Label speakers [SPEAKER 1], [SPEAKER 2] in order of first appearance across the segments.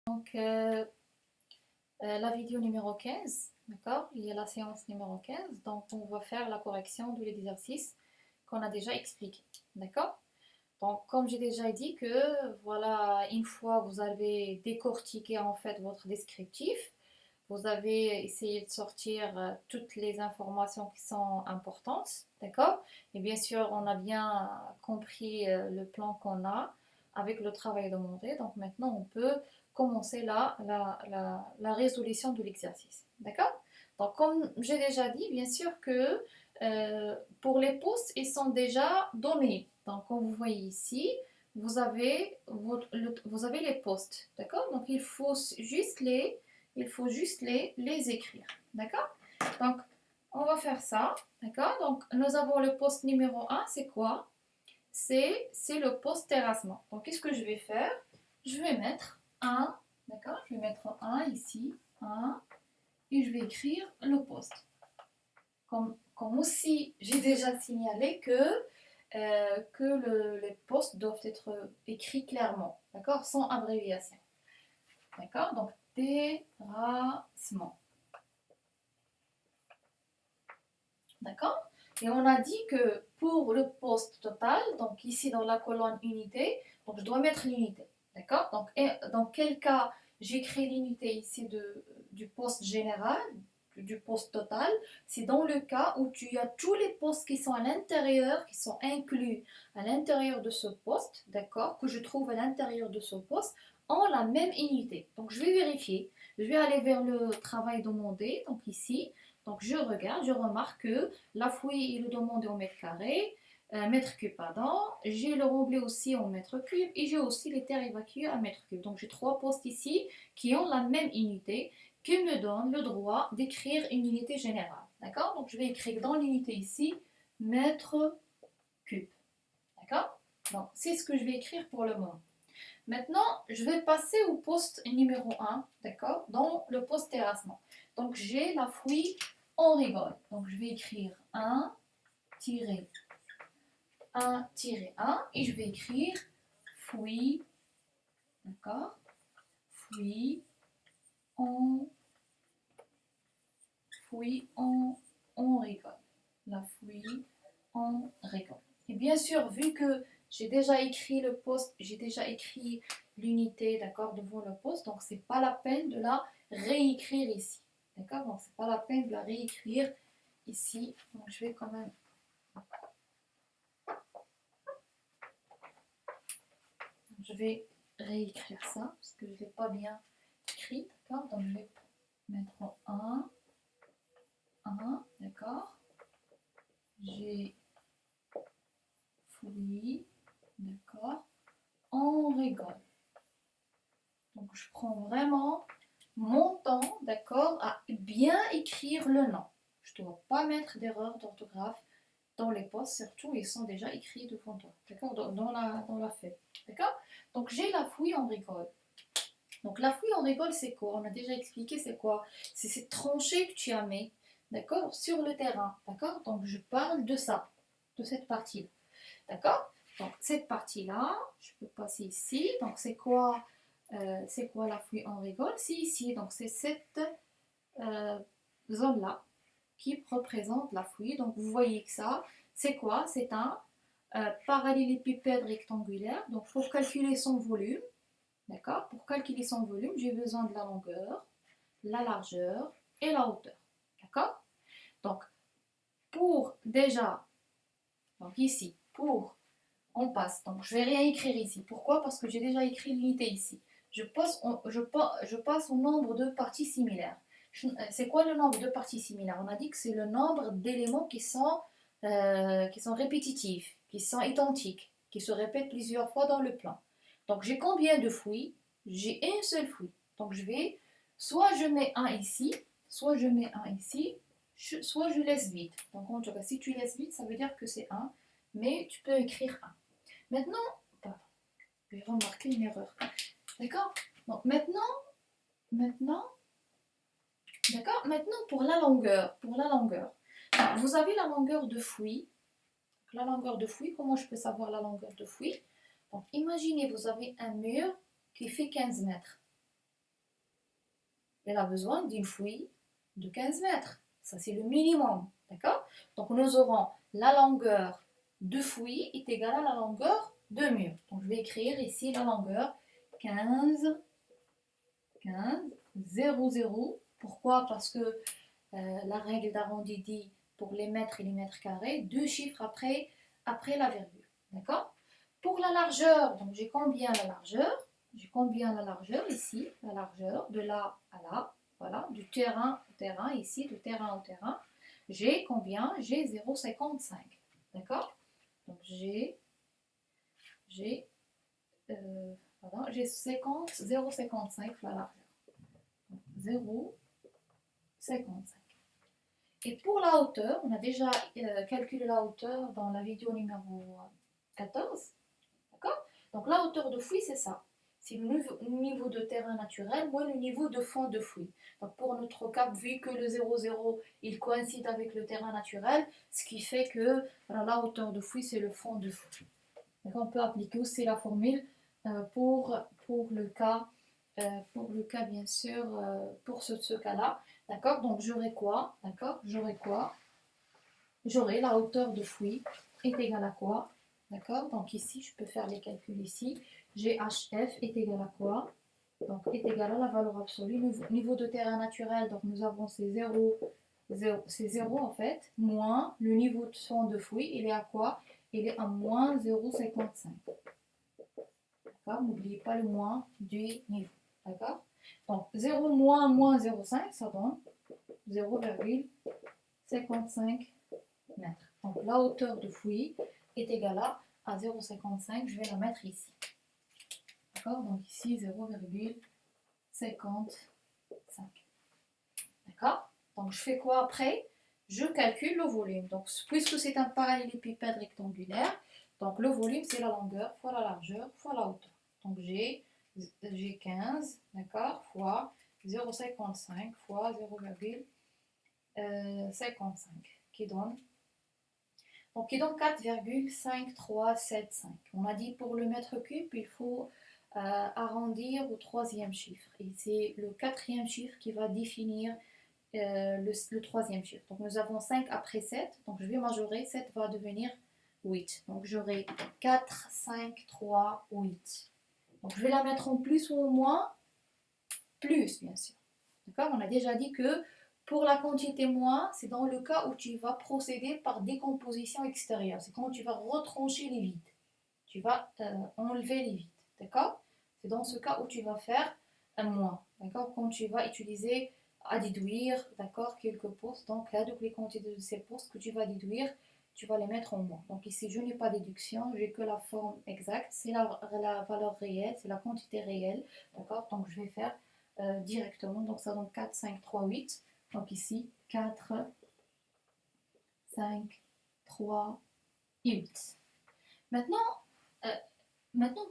[SPEAKER 1] Donc, la vidéo numéro 15, d'accord? Il y a la séance numéro 15, donc on va faire la correction de l'exercice qu'on a déjà expliqué, d'accord? Donc, comme j'ai déjà dit que, voilà, une fois vous avez décortiqué en fait votre descriptif, vous avez essayé de sortir toutes les informations qui sont importantes, d'accord? Et bien sûr, on a bien compris le plan qu'on a avec le travail demandé. Donc maintenant, on peut commencer la résolution de l'exercice, d'accord? Donc comme j'ai déjà dit, bien sûr que pour les postes, ils sont déjà donnés. Donc comme vous voyez ici, vous avez les postes, d'accord? Donc il faut juste les écrire. D'accord? Donc, on va faire ça. D'accord? Donc, nous avons le poste numéro un. C'est quoi? C'est le poste terrassement. Donc, qu'est-ce que je vais faire? Je vais mettre un. D'accord? Je vais mettre un ici. Un. Et je vais écrire le poste. Comme aussi, j'ai déjà signalé que les postes doivent être écrits clairement. D'accord? Sans abréviation. D'accord? Donc, terrassement. D'accord? Et on a dit que pour le poste total, donc ici dans la colonne unité, donc je dois mettre l'unité. D'accord? Donc, dans quel cas j'écris l'unité ici du poste général, du poste total? C'est dans le cas où tu as tous les postes qui sont à l'intérieur, qui sont inclus à l'intérieur de ce poste, d'accord? Que je trouve à l'intérieur de ce poste en la même unité. Donc je vais vérifier. Je vais aller vers le travail demandé, donc ici. Donc je regarde, je remarque que la fouille est demandée au mètre carré, mètre cube, pardon. J'ai le remblai aussi en mètre cube et j'ai aussi les terres évacuées à mètre cube. Donc j'ai trois postes ici qui ont la même unité qui me donnent le droit d'écrire une unité générale. D'accord? Donc je vais écrire dans l'unité ici mètre cube. D'accord? Donc c'est ce que je vais écrire pour le moment. Maintenant, je vais passer au poste numéro un, d'accord, dans le poste terrassement. Donc, j'ai la fouille en rigole. Donc, je vais écrire 1-1-1 et je vais écrire fouille, d'accord, fouille en, fouille en rigole. La fouille en rigole. Et bien sûr, vu que j'ai déjà écrit le poste, j'ai déjà écrit l'unité, d'accord, devant le poste, donc c'est pas la peine de la réécrire ici. D'accord? Donc c'est pas la peine de la réécrire ici. Donc je vais quand même. Je vais réécrire ça parce que je ne l'ai pas bien écrit. D'accord? Donc je vais mettre 1, d'accord? J'ai fouillé, d'accord? On rigole. Donc je prends vraiment mon temps, d'accord, à bien écrire le nom. Je ne dois pas mettre d'erreur d'orthographe dans les postes, surtout ils sont déjà écrits devant toi, d'accord, dans la feuille, d'accord. Donc j'ai la fouille en rigole. Donc la fouille en rigole, c'est quoi? On a déjà expliqué c'est quoi? C'est ces tranchées que tu as mis, d'accord, sur le terrain, d'accord. Donc je parle de ça, de cette partie-là, d'accord. Donc cette partie-là, je peux passer ici. Donc c'est quoi la fouille en rigole? C'est ici, donc c'est cette zone-là qui représente la fouille. Donc vous voyez que ça, c'est quoi? C'est un parallélépipède rectangulaire. Donc pour calculer son volume, d'accord? Pour calculer son volume, j'ai besoin de la longueur, la largeur et la hauteur, d'accord? Donc pour déjà, donc ici, on passe. Donc je vais rien écrire ici. Pourquoi? Parce que j'ai déjà écrit l'unité ici. Je passe au nombre de parties similaires. C'est quoi le nombre de parties similaires? On a dit que c'est le nombre d'éléments qui sont répétitifs, qui sont identiques, qui se répètent plusieurs fois dans le plan. Donc j'ai combien de fouilles? J'ai une seule fouille. Donc soit je mets un ici, soit je mets un ici, soit je laisse vide. Donc en tout cas, si tu laisses vide, ça veut dire que c'est un, mais tu peux écrire un. Maintenant, pardon, j'ai remarqué une erreur. D'accord? Donc maintenant, d'accord? Maintenant pour la longueur, vous avez la longueur de fouille. La longueur de fouille, comment je peux savoir la longueur de fouille? Donc imaginez, vous avez un mur qui fait 15 mètres. elle a besoin d'une fouille de 15 mètres. Ça, c'est le minimum. D'accord? Donc, nous aurons la longueur de fouille est égale à la longueur de mur. Donc, je vais écrire ici la longueur 15, 15, 0, 0. Pourquoi? Parce que la règle d'arrondi dit pour les mètres et les mètres carrés, deux chiffres après la virgule. D'accord? Pour la largeur, donc j'ai combien la largeur? J'ai combien la largeur ici? La largeur de là à là, voilà, du terrain au terrain, ici, du terrain au terrain. J'ai combien? J'ai 0,55. D'accord? Donc voilà, j'ai 0,55 la largeur. 0,55. Et pour la hauteur, on a déjà calculé la hauteur dans la vidéo numéro 14. D'accord? Donc la hauteur de fouille, c'est ça. C'est le niveau de terrain naturel moins le niveau de fond de fouille. Donc pour notre cas, vu que le 0,0 il coïncide avec le terrain naturel, ce qui fait que voilà, la hauteur de fouille, c'est le fond de fouille. Donc on peut appliquer aussi la formule pour le cas bien sûr, pour ce cas-là. D'accord? Donc j'aurai quoi? D'accord? J'aurai la hauteur de fouille est égale à quoi? D'accord? Donc ici, je peux faire les calculs ici. GHF est égal à quoi? Donc est égal à la valeur absolue. Niveau de terrain naturel, donc nous avons ces 0, c'est 0 en fait, moins le niveau de fond de fouille, il est à quoi? Il est à moins 0,55. D'accord? N'oubliez pas le moins du niveau. D'accord? Donc 0 moins 0,5, ça donne 0,55 mètres. Donc la hauteur de fouille est égale à 0,55. Je vais la mettre ici. D'accord? Donc ici 0,55. D'accord? Donc je fais quoi après? Je calcule le volume. Donc puisque c'est un parallélépipède rectangulaire, donc le volume c'est la longueur fois la largeur fois la hauteur. Donc j'ai 15, d'accord, fois 0,55 fois 0,55 qui donne 4,5375. On a dit pour le mètre cube, il faut arrondir au troisième chiffre. Et c'est le quatrième chiffre qui va définir le troisième chiffre. Donc nous avons 5 après 7. Donc je vais majorer. 7 va devenir 8. Donc j'aurai 4, 5, 3, 8. Donc je vais la mettre en plus ou en moins. Plus, bien sûr. D'accord? On a déjà dit que pour la quantité moins, c'est dans le cas où tu vas procéder par décomposition extérieure. C'est quand tu vas retrancher les vides. Tu vas enlever les vides. D'accord? C'est dans ce cas où tu vas faire un moins. D'accord? Quand tu vas utiliser à déduire, d'accord, quelques postes. Donc la double quantité de ces postes que tu vas déduire, tu vas les mettre en moins. Donc ici, je n'ai pas de déduction, j'ai que la forme exacte. C'est la valeur réelle, c'est la quantité réelle. D'accord? Donc je vais faire directement. Donc ça donne 4, 5, 3, 8. Donc ici, 4, 5, 3 et 8. Maintenant,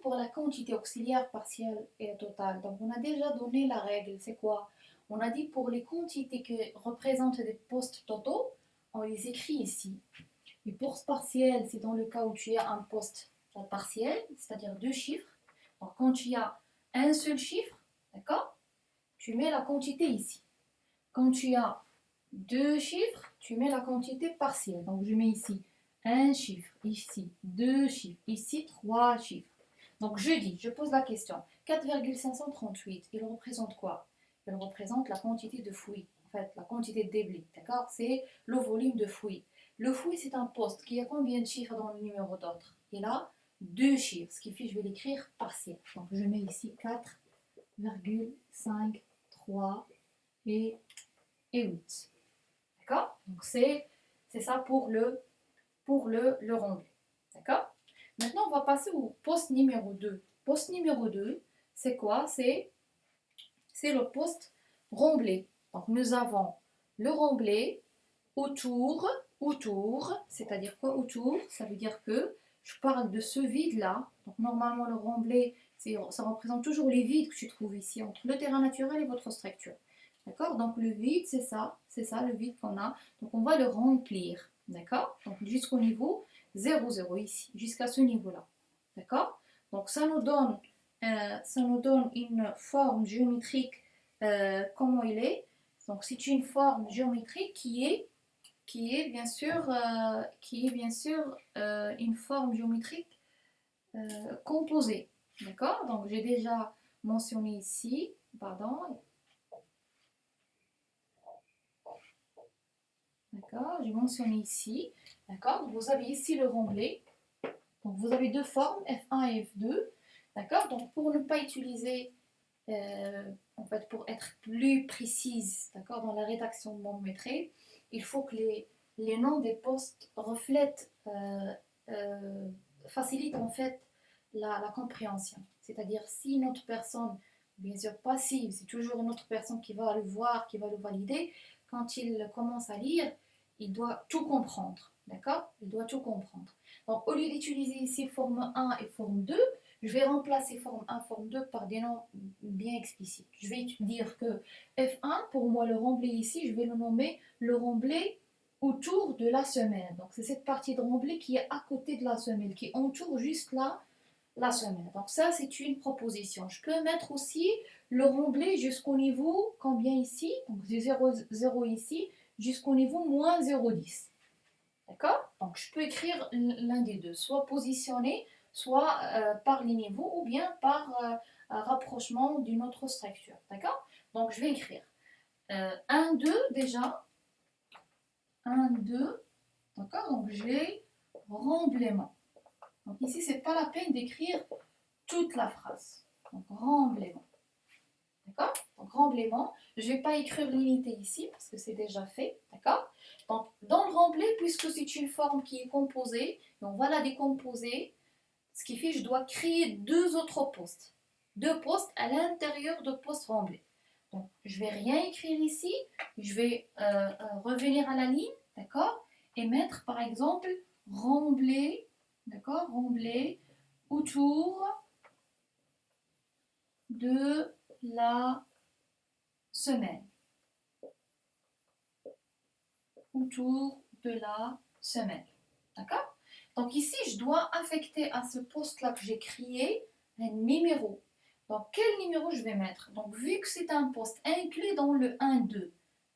[SPEAKER 1] pour la quantité auxiliaire partielle et totale, donc on a déjà donné la règle. C'est quoi? On a dit pour les quantités qui représentent des postes totaux, on les écrit ici. Les postes partiels, c'est dans le cas où tu as un poste partiel, c'est-à-dire deux chiffres. Donc quand tu as un seul chiffre, d'accord, tu mets la quantité ici. Quand tu as deux chiffres, tu mets la quantité partielle. Donc je mets ici un chiffre, ici deux chiffres, ici trois chiffres. Donc je pose la question. 4,538, il représente quoi? Il représente la quantité de fouilles, en fait la quantité de débit, d'accord? C'est le volume de fouilles. Le fouille, c'est un poste qui a combien de chiffres dans le numéro d'ordre? Il a deux chiffres, ce qui fait que je vais l'écrire partiel. Donc je mets ici 4,53 et 8. D'accord? Donc c'est ça pour le rond. D'accord? Maintenant, on va passer au poste numéro 2. Poste numéro 2, c'est quoi? C'est le poste remblai. Donc nous avons le remblai autour, c'est-à-dire quoi autour? Ça veut dire que je parle de ce vide-là. Donc normalement le remblai, ça représente toujours les vides que tu trouves ici entre le terrain naturel et votre structure. D'accord? Donc le vide, c'est ça le vide qu'on a. Donc on va le remplir. D'accord? Donc jusqu'au niveau 0, 0 ici, jusqu'à ce niveau-là. D'accord? Donc ça nous donne une forme géométrique comment il est. Donc c'est une forme géométrique qui est bien sûr, une forme géométrique composée. D'accord? Donc j'ai déjà mentionné ici, pardon. D'accord? J'ai mentionné ici. D'accord? Vous avez ici le remblai. Donc vous avez deux formes, F1 et F2. D'accord? Donc pour ne pas utiliser, en fait, pour être plus précise, d'accord, dans la rédaction de mon maîtrise, il faut que les noms des postes reflètent, facilitent en fait la compréhension. C'est-à-dire si une autre personne, bien sûr passive, c'est toujours une autre personne qui va le voir, qui va le valider, quand il commence à lire, il doit tout comprendre. D'accord? Il doit tout comprendre. Donc, au lieu d'utiliser ici forme 1 et forme 2, je vais remplacer forme 1, forme 2 par des noms bien explicites. Je vais dire que F1, pour moi, le remblai ici, je vais le nommer le remblai autour de la semelle. Donc, c'est cette partie de remblai qui est à côté de la semelle, qui entoure juste là la semelle. Donc, ça, c'est une proposition. Je peux mettre aussi le remblai jusqu'au niveau, combien ici? Donc, j'ai 0, 0 ici, jusqu'au niveau moins 0,10. D'accord? Donc, je peux écrire l'un des deux, soit positionné, soit par les niveaux, ou bien par un rapprochement d'une autre structure. D'accord? Donc, je vais écrire 1, 2 déjà. 1, 2. D'accord? Donc, j'ai remblaiement. Donc, ici, c'est pas la peine d'écrire toute la phrase. Donc, remblaiement. D'accord? Donc, remblaiement. Je ne vais pas écrire l'unité ici, parce que c'est déjà fait. D'accord? Donc, dans le remblai, puisque c'est une forme qui est composée, et on va la décomposer, ce qui fait que je dois créer deux autres postes. Deux postes à l'intérieur de postes remblais. Donc, je ne vais rien écrire ici. Je vais revenir à la ligne, d'accord? Et mettre, par exemple, remblai, d'accord? Remblai autour de la semaine. Autour de la semaine. D'accord? Donc ici, je dois affecter à ce poste-là que j'ai créé un numéro. Donc quel numéro je vais mettre? Donc vu que c'est un poste inclus dans le 1, 2,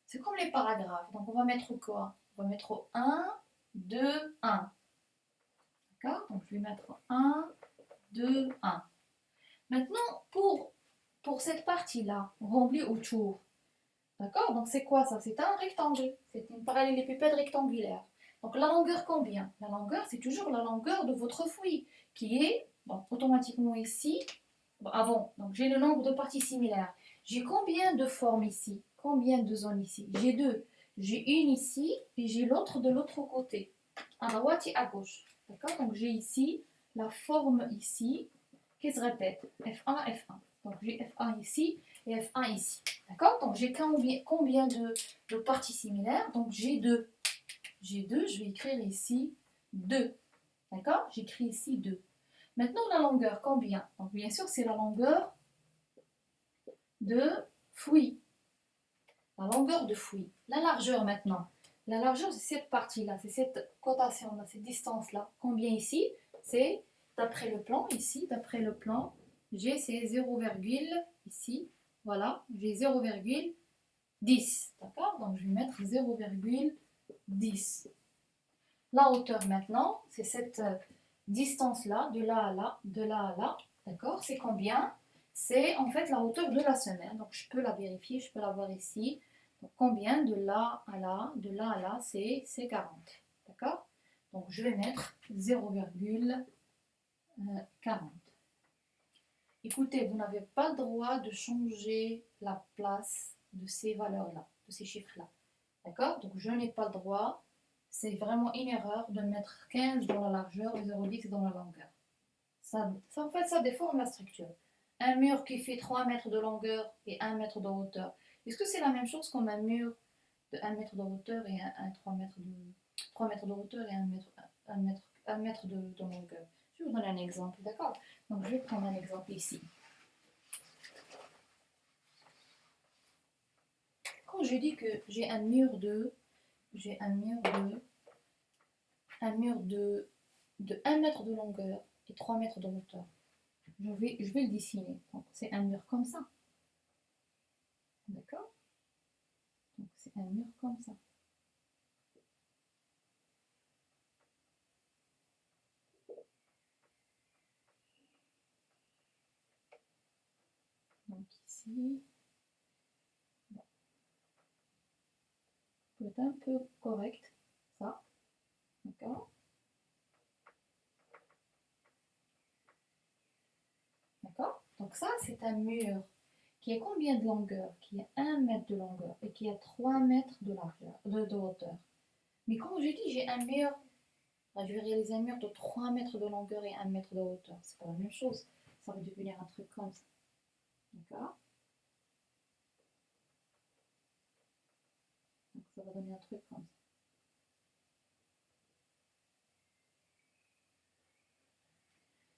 [SPEAKER 1] c'est comme les paragraphes. Donc on va mettre quoi? On va mettre 1, 2, 1. D'accord? Donc je vais mettre 1, 2, 1. Maintenant, pour cette partie-là, remplie autour, d'accord? Donc c'est quoi ça? C'est un rectangle. C'est une parallélépipède rectangulaire. Donc la longueur combien? La longueur, c'est toujours la longueur de votre fouille, qui est donc, automatiquement ici. Bon, avant, donc j'ai le nombre de parties similaires. J'ai combien de formes ici? Combien de zones ici? J'ai deux. J'ai une ici et j'ai l'autre de l'autre côté, à droite et à gauche. D'accord? Donc j'ai ici la forme ici qui se répète. F1, F1. Donc j'ai F1 ici et F1 ici. D'accord? Donc j'ai combien de parties similaires? Donc j'ai deux. J'ai deux, je vais écrire ici 2. D'accord? J'écris ici 2. Maintenant la longueur, combien? Donc bien sûr c'est la longueur de fouille. La longueur de fouille. La largeur maintenant. La largeur c'est cette partie-là, c'est cette cotation-là, cette distance-là. Combien ici? C'est d'après le plan, ici, d'après le plan, j'ai c'est 0, ici. Voilà, j'ai 0,10. D'accord? Donc je vais mettre 0,10. La hauteur maintenant, c'est cette distance-là, de là à là, de là à là. D'accord? C'est combien? C'est en fait la hauteur de la semelle. Donc je peux la vérifier, je peux la voir ici. Donc combien de là à là, de là à là, c'est 40. D'accord? Donc je vais mettre 0,40. Écoutez, vous n'avez pas le droit de changer la place de ces valeurs-là, de ces chiffres-là. D'accord? Donc je n'ai pas le droit. C'est vraiment une erreur de mettre 15 dans la largeur et 0,10 dans la longueur. En fait, ça déforme la structure. Un mur qui fait 3 mètres de longueur et 1 mètre de hauteur, est-ce que c'est la même chose comme un mur de 1 mètre de hauteur et 3 mètres de hauteur et 1 mètre de longueur? Je vais vous donner un exemple, d'accord? Donc je vais prendre un exemple ici. Quand je dis que j'ai un mur de 1 mètre de longueur et 3 mètres de hauteur, je vais le dessiner. Donc c'est un mur comme ça. D'accord? Donc c'est un mur comme ça. Donc ici, bon, peut être un peu correct, ça. D'accord? D'accord? Donc ça, c'est un mur qui a combien de longueur? Qui a 1 mètre de longueur et qui a 3 mètres de largeur, de hauteur. Mais comme je dis, j'ai un mur, je vais réaliser un mur de 3 mètres de longueur et 1 mètre de hauteur. C'est pas la même chose. Ça va devenir un truc comme ça. D'accord? Donc ça va donner un truc comme ça.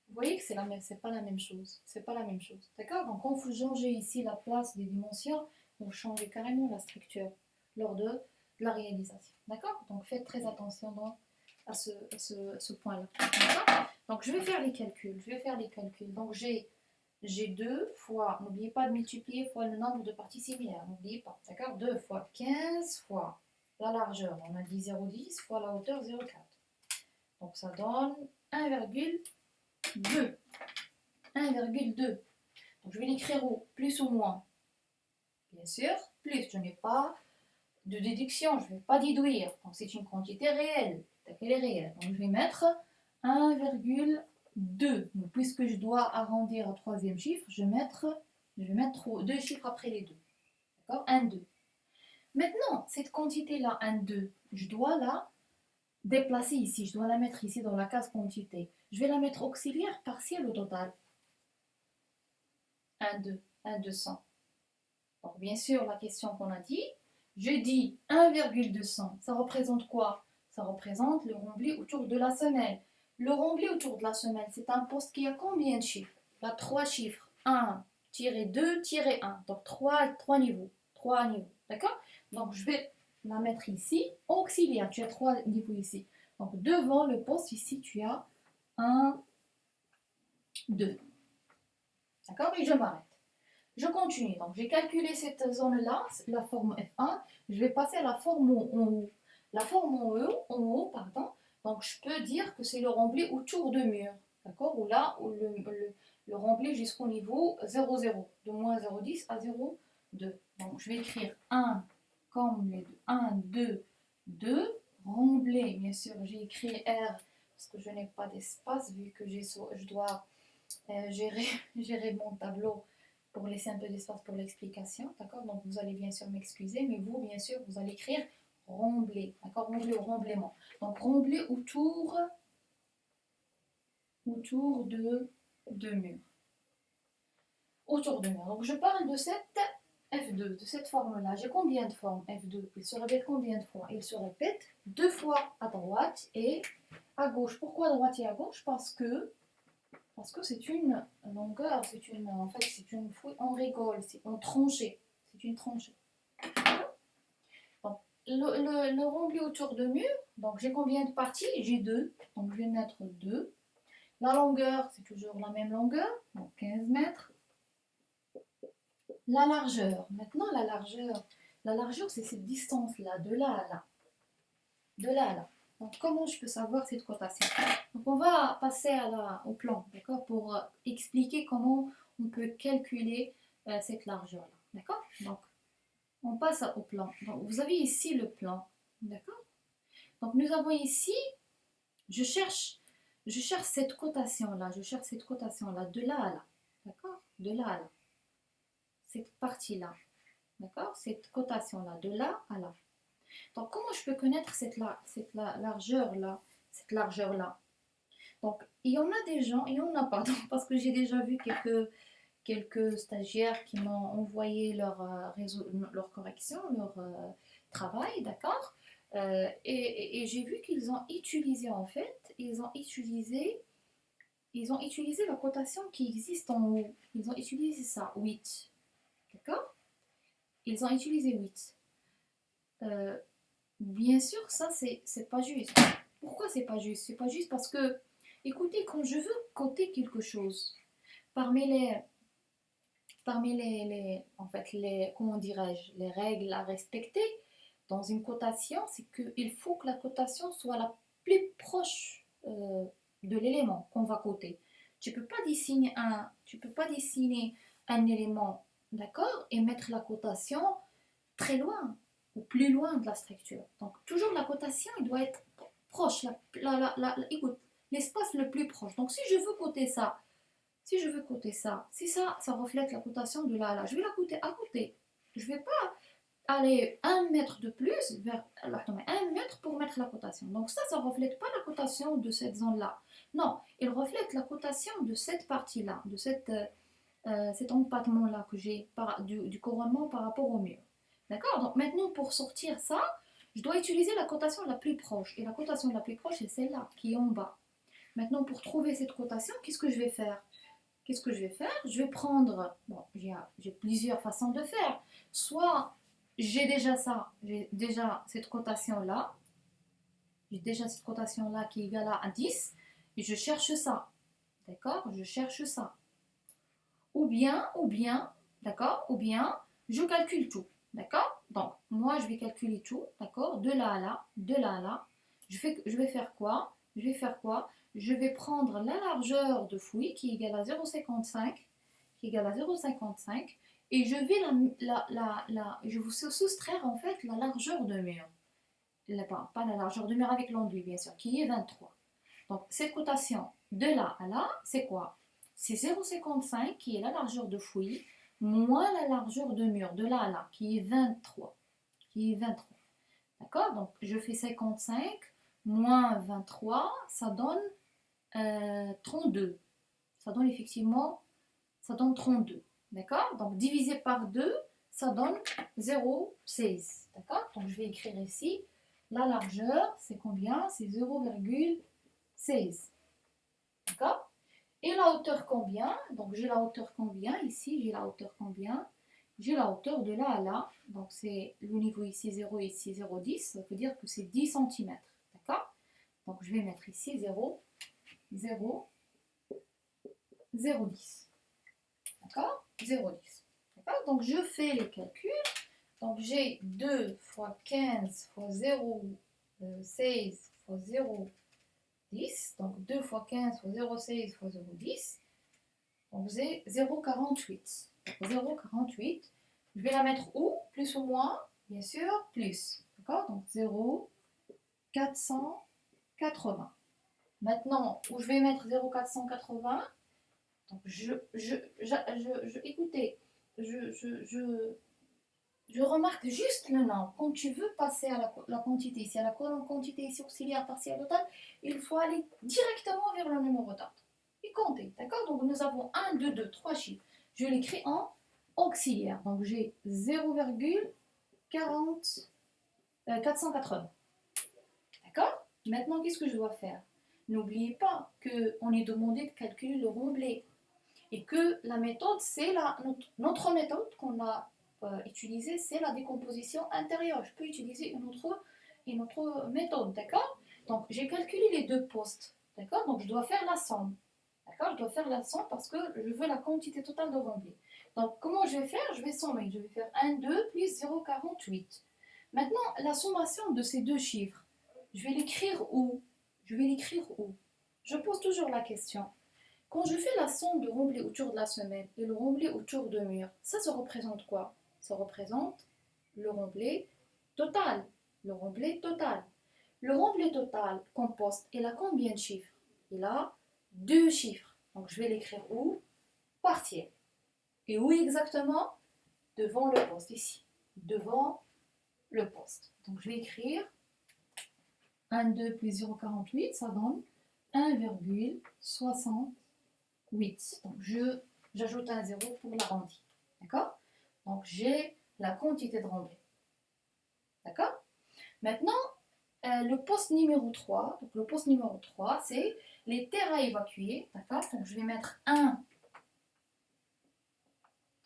[SPEAKER 1] Vous voyez que c'est pas la même chose. C'est pas la même chose. D'accord? Donc quand vous changez ici la place des dimensions, vous changez carrément la structure lors de la réalisation. D'accord? Donc faites très attention à ce point-là. D'accord? Donc je vais faire les calculs. Je vais faire les calculs. Donc j'ai 2 fois, n'oubliez pas de multiplier fois le nombre de parties similaires. N'oubliez pas. D'accord? 2 fois 15 fois la largeur. On a dit 0,10 fois la hauteur 0,4. Donc ça donne 1,2. 1,2. Donc je vais l'écrire où? Plus ou moins? Bien sûr, plus. Je n'ai pas de déduction, je ne vais pas déduire. Donc c'est une quantité réelle. Elle est réelle. Donc je vais mettre 1,2. Donc puisque je dois arrondir au troisième chiffre, je vais mettre 2 chiffres après les deux. D'accord? 1, 2. Maintenant, cette quantité-là, 1, 2, je dois la déplacer ici. Je dois la mettre ici dans la case quantité. Je vais la mettre auxiliaire partielle au total. 1, 2, 1, 200. Donc, bien sûr, la question qu'on a dit, je dis 1,200. Ça représente quoi? Ça représente le rempli autour de la semelle. Le rempli autour de la semelle, c'est un poste qui a combien de chiffres? Il y a 3 chiffres. 1-2-1. Donc, 3 niveaux. 3 niveaux. D'accord? Donc, je vais la mettre ici. Auxiliaire, tu as 3 niveaux ici. Donc, devant le poste, ici, tu as 1, 2. D'accord? Et je m'arrête. Je continue. Donc, j'ai calculé cette zone-là, la forme F1. Je vais passer à la forme en haut. La forme en haut, pardon. Donc, je peux dire que c'est le rempli autour de mur. D'accord? Ou là, où le rempli jusqu'au niveau 0,0. De moins 0,10 à 0,2. Donc, je vais écrire 1 comme les deux. 1, 2, 2. Rempli, bien sûr, j'ai écrit R parce que je n'ai pas d'espace vu que je dois gérer mon tableau pour laisser un peu d'espace pour l'explication, d'accord? Donc vous allez bien sûr m'excuser, mais vous, bien sûr, vous allez écrire remblai, d'accord? Remblai ou remblement. Donc remblai autour de murs. Autour de murs. Donc je parle de cette F2, de cette forme-là. J'ai combien de formes F2? Il se répète combien de fois? Il se répète 2 fois à droite et à gauche. Pourquoi à droite et à gauche? Parce que c'est une longueur, en fait, c'est une fouille en rigole, c'est en tranchée. C'est une tranchée. Donc, le rempli autour de mur, donc j'ai combien de parties? J'ai 2, donc je vais mettre 2. La longueur, c'est toujours la même longueur, donc 15 mètres. La largeur, maintenant la largeur c'est cette distance-là, de là à là. De là à là. Donc, comment je peux savoir cette cotation? Donc, on va passer au plan, d'accord, pour expliquer comment on peut calculer cette largeur-là, d'accord? Donc, on passe au plan. Donc, vous avez ici le plan, d'accord? Donc, nous avons ici, je cherche cette cotation-là, de là à là, d'accord? De là à là. Cette partie-là, d'accord? Cette cotation-là, de là à là. Donc, comment je peux connaître cette largeur-là? Cette largeur-là. Donc, il y en a des gens, il y en a pas, parce que j'ai déjà vu quelques stagiaires qui m'ont envoyé leur correction, leur travail, d'accord? Et j'ai vu qu'ils ont utilisé, en fait, ils ont utilisé la cotation qui existe en haut. Ils ont utilisé ça, 8. D'accord? Ils ont utilisé 8. Bien sûr, ça, c'est pas juste. Pourquoi c'est pas juste? C'est pas juste parce que, écoutez, quand je veux coter quelque chose, parmi parmi en fait, comment dirais-je, les règles à respecter dans une cotation, c'est qu'il faut que la cotation soit la plus proche de l'élément qu'on va coter. Tu peux pas dessiner un élément, d'accord, et mettre la cotation très loin ou plus loin de la structure. Donc toujours la cotation, il doit être proche, écoute, l'espace le plus proche. Donc si je veux coter ça, si ça reflète la cotation de là à là, je vais la coter à côté. Je ne vais pas aller 1 mètre de plus vers 1 mètre pour mettre la cotation. Donc ça ne reflète pas la cotation de cette zone-là. Non, il reflète la cotation de cette partie-là, de cet empattement-là que j'ai du couronnement par rapport au mur. D'accord. Donc maintenant, pour sortir ça, je dois utiliser la cotation la plus proche. Et la cotation la plus proche, c'est celle-là, qui est en bas. Maintenant, pour trouver cette cotation, qu'est-ce que je vais faire? Je vais prendre, bon, j'ai plusieurs façons de faire. Soit j'ai déjà cette cotation-là, qui est égale à 10, et je cherche ça. D'accord? Je cherche ça. D'accord? Ou bien, je calcule tout. D'accord? Donc, moi, je vais calculer tout. D'accord? De là à là, de là à là. Je vais faire quoi? Je vais prendre la largeur de fouille qui est égale à 0,55, et je vais je vais vous soustraire en fait la largeur de mur. Pas la largeur de mur avec l'enduit, bien sûr, qui est 23. Donc, cette cotation de là à là, c'est quoi? C'est 0,55 qui est la largeur de fouille, moins la largeur de mur de là à là, qui est 23. D'accord? Donc, je fais 55 moins 23, ça donne 32. Ça donne 32. D'accord? Donc, divisé par 2, ça donne 0,16. D'accord? Donc, je vais écrire ici, la largeur, c'est combien? C'est 0,16. D'accord? Et la hauteur combien? Donc, j'ai la hauteur combien? Ici, j'ai la hauteur combien? J'ai la hauteur de là à là. Donc, c'est le niveau ici 0 et ici 0,10. Ça veut dire que c'est 10 cm. D'accord? Donc, je vais mettre ici 0, 0, 0,10. D'accord? 0,10. D'accord? Donc, je fais les calculs. Donc, j'ai 2 fois 15 fois 0,16 fois 0,10. Donc, 2 fois 15 fois 0,16 fois 0,10. Donc, c'est 0,48. 0,48. Je vais la mettre où? Plus ou moins? Bien sûr, plus. D'accord? Donc, 0,480. Maintenant, où je vais mettre 0,480, donc écoutez, je remarque juste le nombre. Quand tu veux passer à la quantité, si à la quantité ici auxiliaire partielle totale, il faut aller directement vers le numéro d'ordre et compter. D'accord? Donc nous avons 1, 2, 2, 3 chiffres. Je l'écris en auxiliaire. Donc j'ai 0,480. D'accord? Maintenant, qu'est-ce que je dois faire? N'oubliez pas qu'on est demandé de calculer le remblai. Et que la méthode, c'est notre méthode qu'on a utilisée, c'est la décomposition intérieure. Je peux utiliser une autre méthode, d'accord? Donc, j'ai calculé les deux postes, d'accord? Donc, je dois faire la somme, d'accord? Je dois faire la somme parce que je veux la quantité totale de remblai. Donc, comment je vais faire? Je vais sommer. Je vais faire 1, 2 plus 0,48. Maintenant, la sommation de ces deux chiffres, je vais l'écrire où? Je pose toujours la question. Quand je fais la somme de remblai autour de la semelle et le remblai autour de mur, ça se représente quoi? Ça représente le remblai total. Le remblai total. Le remblai total composte, il a combien de chiffres? Il a 2 chiffres. Donc je vais l'écrire où? Partiel. Et où exactement? Devant le poste, ici. Devant le poste. Donc je vais écrire 1, 2 plus 0,48, ça donne 1,60. 8. Donc, j'ajoute un 0 pour l'arrondi. D'accord? Donc, j'ai la quantité de remblai. D'accord? Maintenant, le poste numéro 3. Donc, le poste numéro 3, c'est les terres à évacuer. D'accord? Donc, je vais mettre 1,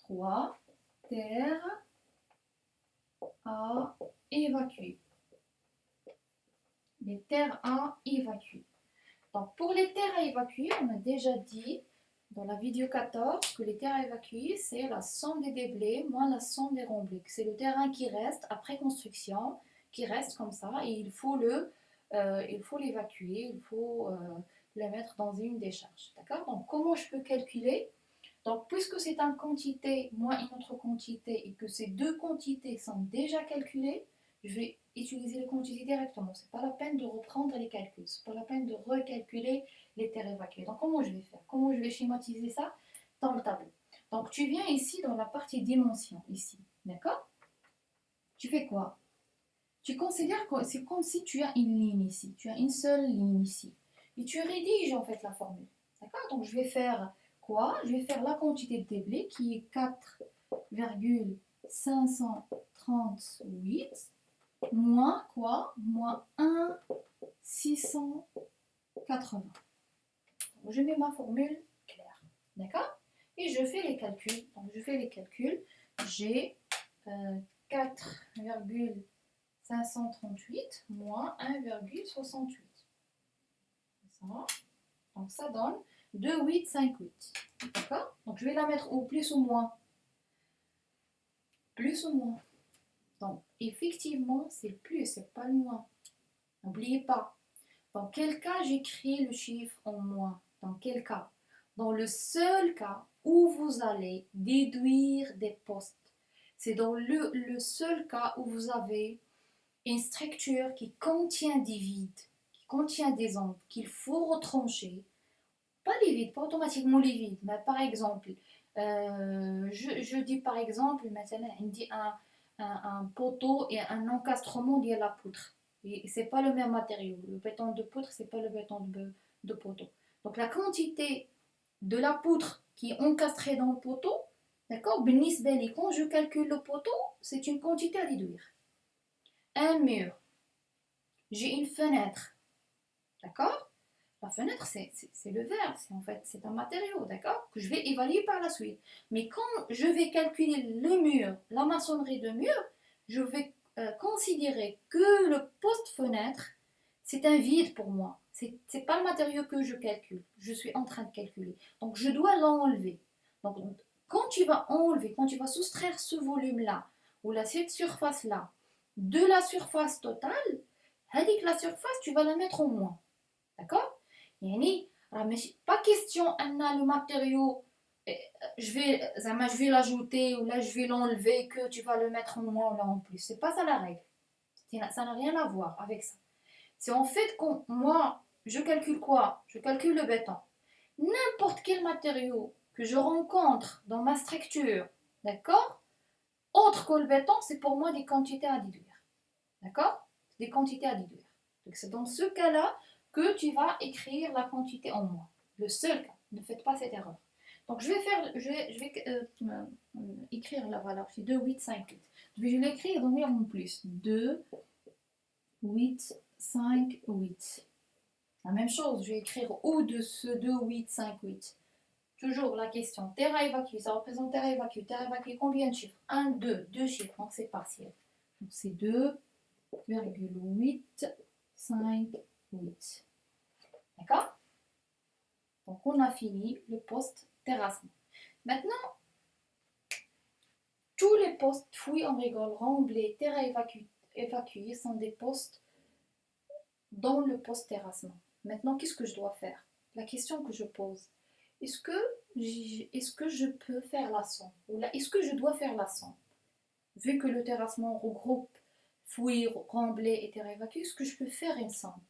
[SPEAKER 1] 3, terres à évacuer. Les terres à évacuer. Donc, pour les terres à évacuer, on a déjà dit dans la vidéo 14 que les terres évacuées, c'est la somme des déblais moins la somme des remblais. C'est le terrain qui reste après construction, qui reste comme ça, et il faut l'évacuer, il faut le mettre dans une décharge. D'accord? Donc, comment je peux calculer? Donc, puisque c'est une quantité moins une autre quantité et que ces deux quantités sont déjà calculées, je vais utiliser les quantités directement. Ce n'est pas la peine de reprendre les calculs. Ce n'est pas la peine de recalculer les terres évacuées. Donc, comment je vais faire? Comment je vais schématiser ça dans le tableau? Donc, tu viens ici dans la partie dimension, ici. D'accord? Tu fais quoi? Tu considères que c'est comme si tu as une ligne ici. Tu as une seule ligne ici. Et tu rédiges en fait la formule. D'accord? Donc, je vais faire quoi? Je vais faire la quantité de déblai qui est 4,538 moins quoi? Moins 1,680. Je mets ma formule claire. D'accord? Et je fais les calculs. Donc, je fais les calculs. J'ai 4,538 moins 1,68. Ça. Donc, ça donne 2,858. D'accord? Donc, je vais la mettre au plus ou moins. Plus ou moins. Donc, effectivement, c'est le plus, c'est pas le moins. N'oubliez pas. Dans quel cas j'écris le chiffre en moins? Dans quel cas? Dans le seul cas où vous allez déduire des postes. C'est dans le seul cas où vous avez une structure qui contient des vides, qui contient des angles, qu'il faut retrancher. Pas les vides, pas automatiquement les vides, mais par exemple, je dis par exemple, maintenant, on dit un poteau et un encastrement de la poutre. Et c'est pas le même matériau. Le béton de poutre, c'est pas le béton de poteau. Donc la quantité de la poutre qui est encastrée dans le poteau, d'accord, quand je calcule le poteau, c'est une quantité à déduire. Un mur, j'ai une fenêtre, d'accord? La fenêtre, c'est le verre, c'est en fait c'est un matériau, d'accord? Que je vais évaluer par la suite. Mais quand je vais calculer le mur, la maçonnerie de mur, je vais considérer que le poste-fenêtre, c'est un vide pour moi. C'est pas le matériau que je calcule. Je suis en train de calculer. Donc je dois l'enlever. Donc quand tu vas enlever, quand tu vas soustraire ce volume-là, ou cette surface-là, de la surface totale, la surface, tu vas la mettre en moins. D'accord? يعني راه ماشي pas question ان le matériau je vais l'ajouter ou là je vais l'enlever que tu vas le mettre en moins ou là en plus. C'est pas ça la règle. Ça n'a rien à voir avec ça. C'est en fait quand moi je calcule quoi? Je calcule le béton. N'importe quel matériau que je rencontre dans ma structure, d'accord? Autre que le béton, c'est pour moi des quantités à déduire. D'accord? Des quantités à déduire. Donc c'est dans ce cas-là que tu vas écrire la quantité en moins. Le seul cas. Ne faites pas cette erreur. Donc je vais écrire la valeur. C'est 2, 8, 5, 8. Je vais l'écrire dans mes en plus. 2, 8, 5, 8. La même chose, je vais écrire au-dessus de ce 2, 8, 5, 8. Toujours la question. Terre à évacuer, ça représente terre à évacuer. Terre à évacuer, combien de chiffres? 1, 2, 2 chiffres. Donc c'est partiel. Donc c'est 2,858. D'accord? Donc on a fini le poste terrassement. Maintenant, tous les postes fouilles en rigole, remblais, terre à évacuer sont des postes dans le poste terrassement. Maintenant, qu'est-ce que je dois faire? La question que je pose, est-ce que je peux faire la somme? Ou là, est-ce que je dois faire la somme? Vu que le terrassement regroupe fouilles, remblais et terre à évacuer, est-ce que je peux faire une somme?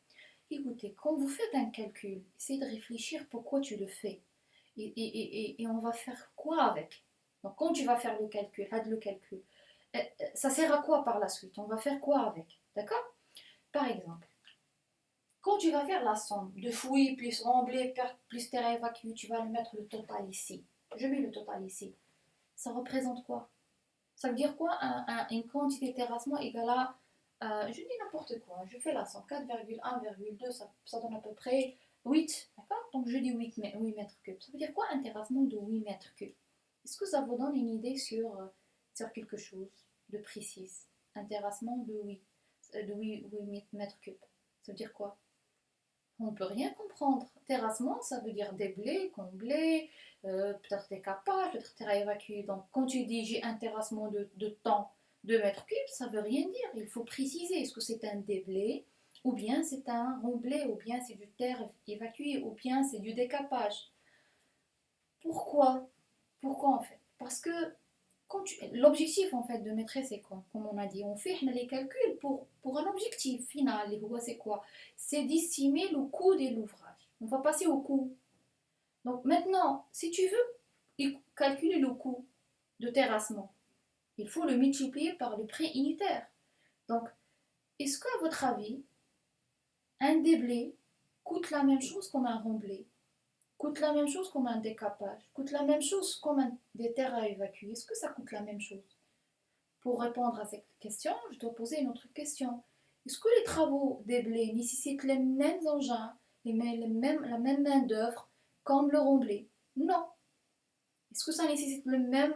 [SPEAKER 1] Écoutez, quand vous faites un calcul, essayez de réfléchir pourquoi tu le fais. Et on va faire quoi avec? Donc quand tu vas faire le calcul, ça sert à quoi par la suite? On va faire quoi avec? D'accord? Par exemple, quand tu vas faire la somme de fouilles plus remblai plus terre évacuée, tu vas le mettre le total ici. Je mets le total ici. Ça représente quoi? Ça veut dire quoi une quantité de terrassement égale à je dis n'importe quoi, je fais la somme 4,1,2, ça donne à peu près 8, d'accord? Donc je dis 8 mètres cubes. Ça veut dire quoi un terrassement de 8 mètres cubes? Est-ce que ça vous donne une idée sur quelque chose de précis? Un terrassement de 8 mètres cubes. Ça veut dire quoi? On ne peut rien comprendre. Terrassement, ça veut dire déblayer, combler, peut-être décapage, peut-être terre à évacuer. Donc, quand tu dis j'ai un terrassement de temps de mètres cubes, ça ne veut rien dire. Il faut préciser, est-ce que c'est un déblai, ou bien c'est un remblai, ou bien c'est du terre évacué, ou bien c'est du décapage. Pourquoi? Pourquoi en fait? Parce que l'objectif en fait de maîtrise c'est quoi? Comme on a dit, on fait les calculs pour un objectif final. Et c'est quoi? C'est d'estimer le coût de l'ouvrage. On va passer au coût. Donc maintenant, si tu veux calculer le coût de terrassement, il faut le multiplier par le prix unitaire. Donc, est-ce qu'à votre avis, un déblai coûte la même chose qu'un remblai, coûte la même chose comme un décapage, coûte la même chose comme des terres à évacuer? Est-ce que ça coûte la même chose? Pour répondre à cette question, je dois poser une autre question. Est-ce que les travaux des blés nécessitent les mêmes engins, la même main-d'œuvre comme le remblai? Non. Est-ce que ça nécessite le même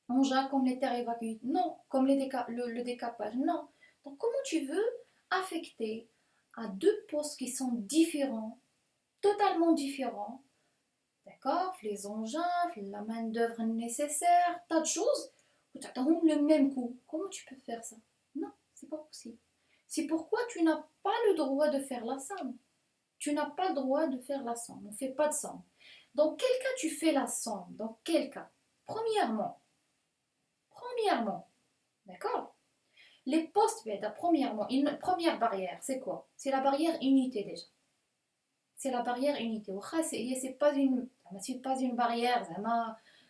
[SPEAKER 1] engin comme les terres évacuées? Non. Comme le décapage? Non. Donc, comment tu veux affecter à deux postes qui sont différents, totalement différents, d'accord? Les engins, la main-d'œuvre nécessaire, tas de choses, où tu as le même coût. Comment tu peux faire ça? Non, c'est pas possible. C'est pourquoi tu n'as pas le droit de faire la somme. Tu n'as pas le droit de faire la somme. On ne fait pas de somme. Dans quel cas tu fais la somme? Dans quel cas? Premièrement, d'accord? Les postes bêta, premièrement, une première barrière, c'est quoi? C'est la barrière unité déjà. C'est la barrière unité. C'est pas une barrière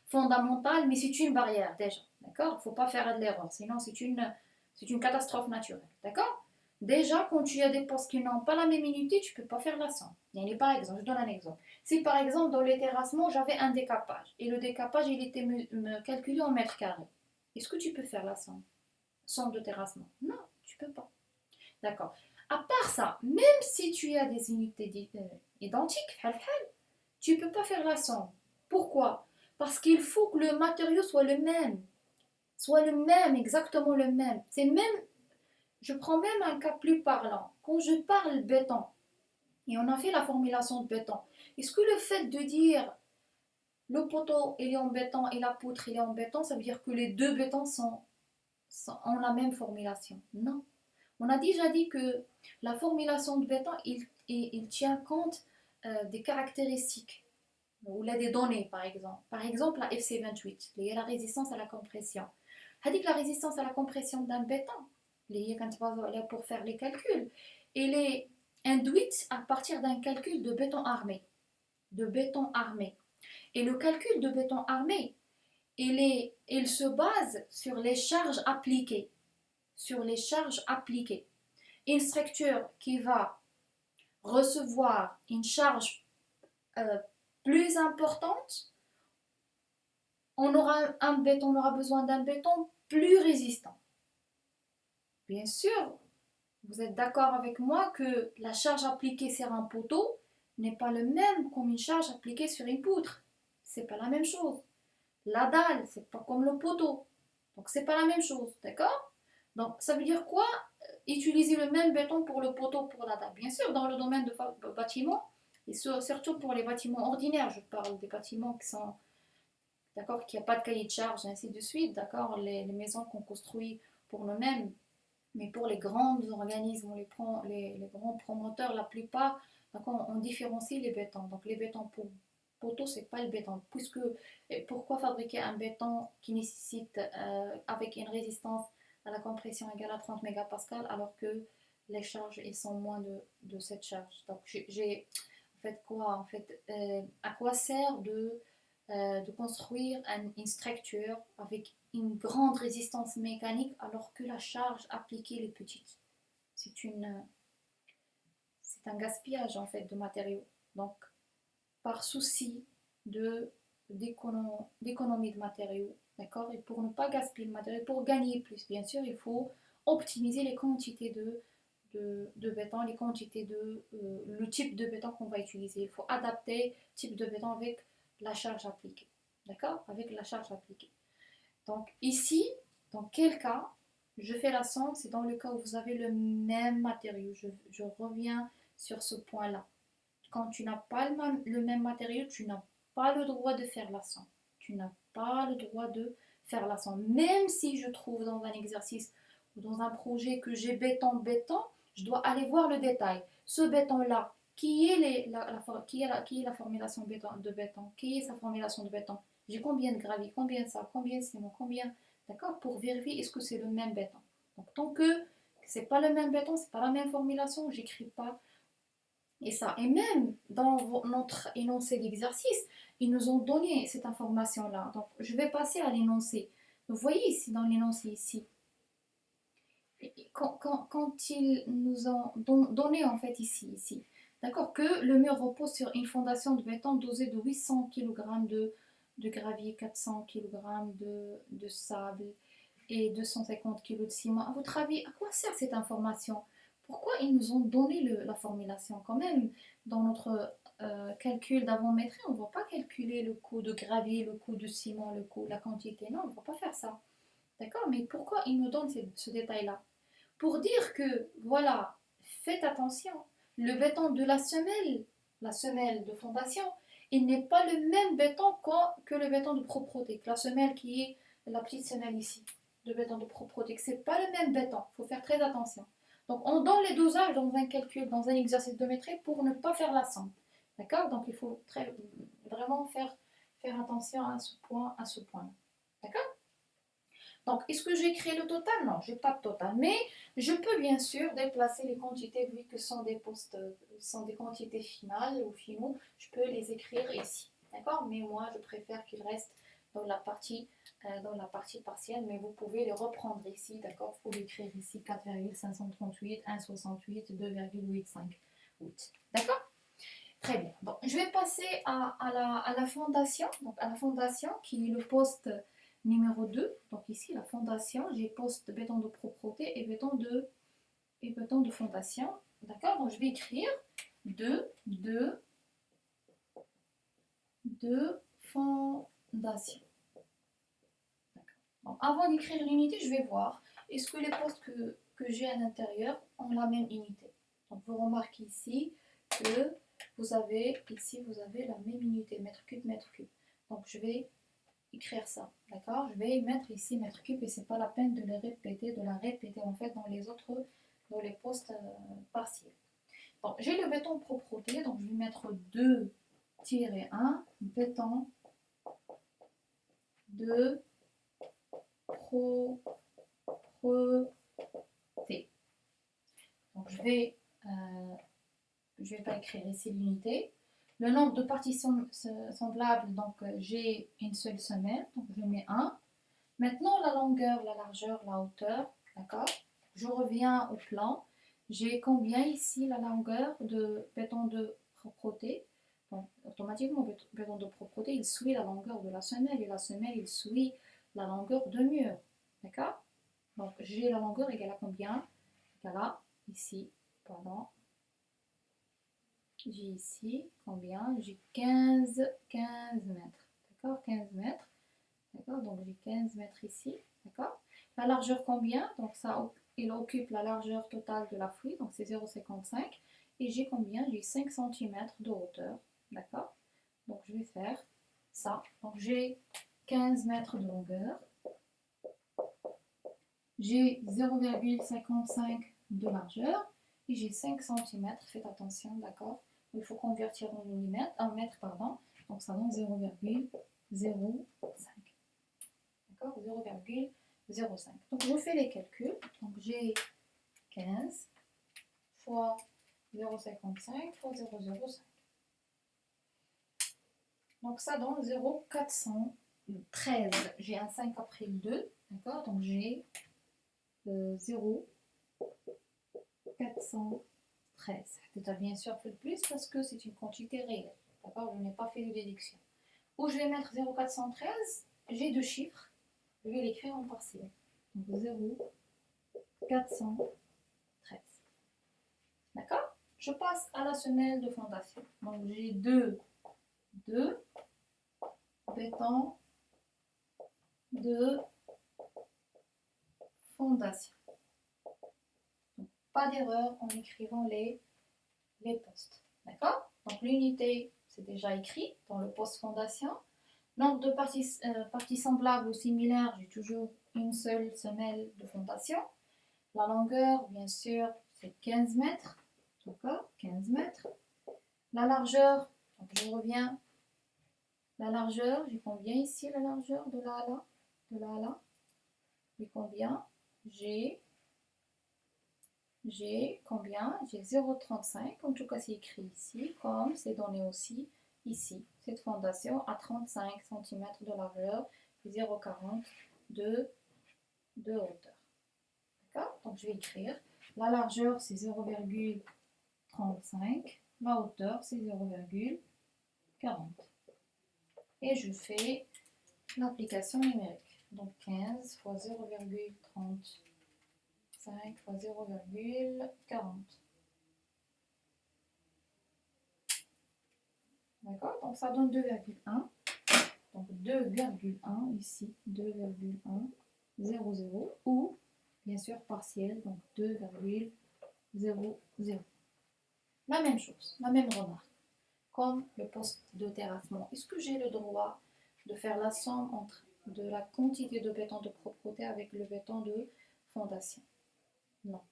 [SPEAKER 1] fondamentale, mais c'est une barrière déjà. D'accord? Il ne faut pas faire de l'erreur, sinon c'est une catastrophe naturelle. D'accord? Déjà, quand tu as des postes qui n'ont pas la même unité, tu ne peux pas faire la somme. Par exemple, je donne un exemple. Si par exemple dans les terrassements, j'avais un décapage, et le décapage, il était me calculé en mètres carrés, est-ce que tu peux faire la somme? Somme de terrassement? Non, tu ne peux pas. D'accord. À part ça, même si tu as des unités identiques, tu ne peux pas faire la somme. Pourquoi? Parce qu'il faut que le matériau soit le même. Soit le même, exactement le même. C'est même, je prends même un cas plus parlant. Quand je parle béton, et on a fait la formulation de béton, est-ce que le fait de dire le poteau il est en béton et la poutre il est en béton, ça veut dire que les deux bétons ont la même formulation? Non. On a déjà dit que la formulation de béton, il tient compte des caractéristiques ou là des données, par exemple. Par exemple, la FC28, la résistance à la compression. Elle dit que la résistance à la compression d'un béton, pour faire les calculs, elle est induite à partir d'un calcul de béton armé. De béton armé. Et le calcul de béton armé, il se base sur les charges appliquées. Sur les charges appliquées. Une structure qui va recevoir une charge euh, plus importante, on aura besoin d'un béton plus résistant. Bien sûr, vous êtes d'accord avec moi que la charge appliquée sur un poteau n'est pas le même qu'une charge appliquée sur une poutre. C'est pas la même chose. La dalle, c'est pas comme le poteau. Donc c'est pas la même chose, d'accord? Donc ça veut dire quoi? Utiliser le même béton pour le poteau, pour la dalle. Bien sûr, dans le domaine de bâtiment, et surtout pour les bâtiments ordinaires, je parle des bâtiments qui sont, d'accord, qui n'y a pas de cahier de charge, ainsi de suite, d'accord, les maisons qu'on construit pour nous-mêmes, mais pour les grands organismes, les grands promoteurs, la plupart, on différencie les bétons. Donc les bétons pour poteau, c'est pas le béton. Pourquoi fabriquer un béton qui nécessite avec une résistance à la compression égale à 30 mégapascales alors que les charges ils sont moins de cette charge. Donc j'ai en fait quoi? En fait, à quoi sert de construire une structure avec une grande résistance mécanique alors que la charge appliquée est petite? C'est un gaspillage en fait de matériaux. Donc, par souci d'économie de matériaux, d'accord, et pour ne pas gaspiller le matériau, pour gagner plus, bien sûr, il faut optimiser les quantités de béton, les quantités le type de béton qu'on va utiliser. Il faut adapter le type de béton avec la charge appliquée, d'accord, avec la charge appliquée. Donc ici, dans quel cas je fais la somme? C'est dans le cas où vous avez le même matériau. Je reviens sur ce point-là. Quand tu n'as pas le même matériau, tu n'as pas le droit de faire la somme. Tu n'as pas le droit de faire la somme. Même si je trouve dans un exercice ou dans un projet que j'ai béton, je dois aller voir le détail. Ce béton-là, qui est la formulation de béton? Qui est sa formulation de béton? J'ai combien de gravier, combien de ça, combien de ciment, combien, d'accord, pour vérifier est-ce que c'est le même béton. Donc tant que c'est pas le même béton, c'est pas la même formulation, j'écris pas. Et ça, et même dans notre énoncé d'exercice, ils nous ont donné cette information-là. Donc, je vais passer à l'énoncé. Vous voyez ici, dans l'énoncé ici, quand ils nous ont donné en fait ici, d'accord, que le mur repose sur une fondation de béton dosée de 800 kg de gravier, 400 kg de sable et 250 kg de ciment. À votre avis, à quoi sert cette information? Pourquoi ils nous ont donné la formulation? Quand même, dans notre calcul d'avant-métrie, on ne va pas calculer le coût de gravier, le coût de ciment, le coût, la quantité. Non, on ne va pas faire ça. D'accord? Mais pourquoi ils nous donnent ce détail-là? Pour dire que, voilà, faites attention, le béton de la semelle de fondation, il n'est pas le même béton que le béton de propreté, la semelle qui est la petite semelle ici, de béton de propreté. Ce n'est pas le même béton, il faut faire très attention. Donc on donne les dosages dans un calcul, dans un exercice de métrie pour ne pas faire la somme. D'accord? Donc il faut vraiment faire attention à ce point. D'accord? Donc, est-ce que j'ai créé le total? Non, je n'ai pas de total. Mais je peux bien sûr déplacer les quantités, vu que ce sont des quantités finales ou finaux, je peux les écrire ici. D'accord? Mais moi, je préfère qu'ils restent dans la partie partielle, mais vous pouvez les reprendre ici. D'accord? Vous pouvez écrire ici 4,538, 1,68, 2,85. D'accord? Très bien. Bon, je vais passer à la fondation. Donc, à la fondation qui est le poste numéro 2. Donc ici, la fondation, j'ai poste béton de propreté et béton de fondation. D'accord? Donc je vais écrire 2 fondation. Donc, avant d'écrire l'unité, je vais voir est-ce que les postes que j'ai à l'intérieur ont la même unité. Donc vous remarquez ici que vous avez la même unité, mètre cube, mètre cube. Donc je vais écrire ça, d'accord? Je vais mettre ici mètre cube et c'est pas la peine de la répéter en fait dans les postes partiels. Bon, j'ai le béton propreté, donc je vais mettre 2-1 béton de propreté. Donc je vais pas écrire ici l'unité. Le nombre de parties semblables, donc j'ai une seule semelle, donc je mets 1. Maintenant, la longueur, la largeur, la hauteur, d'accord? Je reviens au plan. J'ai combien ici la longueur de béton de propreté? Donc, automatiquement, le béton de propreté, il suit la longueur de la semelle et la semelle, il suit la longueur de mur, d'accord? Donc, j'ai la longueur égale à combien? Égale à, ici, pardon, j'ai ici combien? J'ai 15 mètres, d'accord? 15 mètres. D'accord, donc j'ai 15 mètres ici, d'accord. La largeur combien? Donc ça, il occupe la largeur totale de la fouille, donc c'est 0,55. Et j'ai combien? J'ai 5 cm de hauteur, d'accord. Donc je vais faire ça. Donc j'ai 15 mètres de longueur. J'ai 0,55 de largeur. Et j'ai 5 cm, faites attention, d'accord. Il faut convertir en mètre, pardon. Donc ça donne 0,05. D'accord, 0,05. Donc je fais les calculs. Donc j'ai 15 fois 0,55 fois 0,05. Donc ça donne 0,413. J'ai un 5 après le 2. D'accord, donc j'ai 0,413. Tu as bien sûr fait le plus parce que c'est une quantité réelle. D'accord, je n'ai pas fait de déduction. Où je vais mettre 0,413, j'ai deux chiffres. Je vais l'écrire en partiel. Donc 0,413. D'accord? Je passe à la semelle de fondation. Donc j'ai 2 béton de fondation. Donc, pas d'erreur en écrivant les les postes. D'accord? Donc l'unité, c'est déjà écrit dans le poste fondation. Nombre de parties semblables ou similaires, j'ai toujours une seule semelle de fondation. La longueur, bien sûr, c'est 15 mètres. D'accord? 15 mètres. La largeur, donc je reviens. La largeur, j'ai combien ici la largeur de là à là? De là à là? J'ai combien? J'ai combien? J'ai 0,35. En tout cas, c'est écrit ici, comme c'est donné aussi ici. Cette fondation a 35 cm de largeur et 0,40 de hauteur. D'accord? Donc, je vais écrire. La largeur, c'est 0,35. La hauteur, c'est 0,40. Et je fais l'application numérique. Donc, 15 fois 0,35 fois 0,40. D'accord? Donc, ça donne 2,1. Donc, 2,1 ici, 2,100 ou, bien sûr, partiel, donc 2,00. La même chose, la même remarque. Comme le poste de terrassement, est-ce que j'ai le droit de faire la somme entre de la quantité de béton de propreté avec le béton de fondation? Non.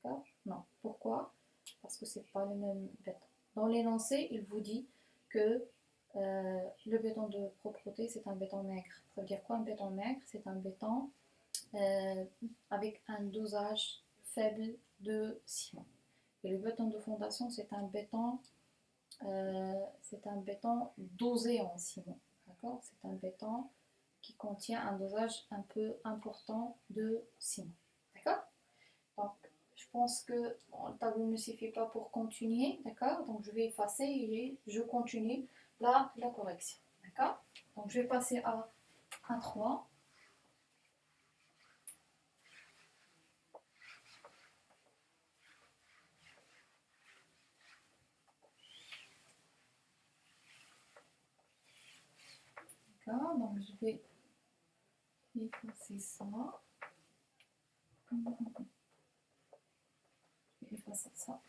[SPEAKER 1] D'accord? Non. Pourquoi? Parce que ce n'est pas le même béton. Dans l'énoncé, il vous dit que le béton de propreté, c'est un béton maigre. Ça veut dire quoi un béton maigre? C'est un béton avec un dosage faible de ciment. Et le béton de fondation, c'est un béton dosé en ciment. D'accord? C'est un béton qui contient un dosage un peu important de ciment. D'accord? Donc, je pense que le tableau ne suffit pas pour continuer. D'accord? Donc, je vais effacer et je continue la correction. D'accord? Donc, je vais passer à 3. D'accord? Donc, je vais effacer ça. Je vais effacer ça.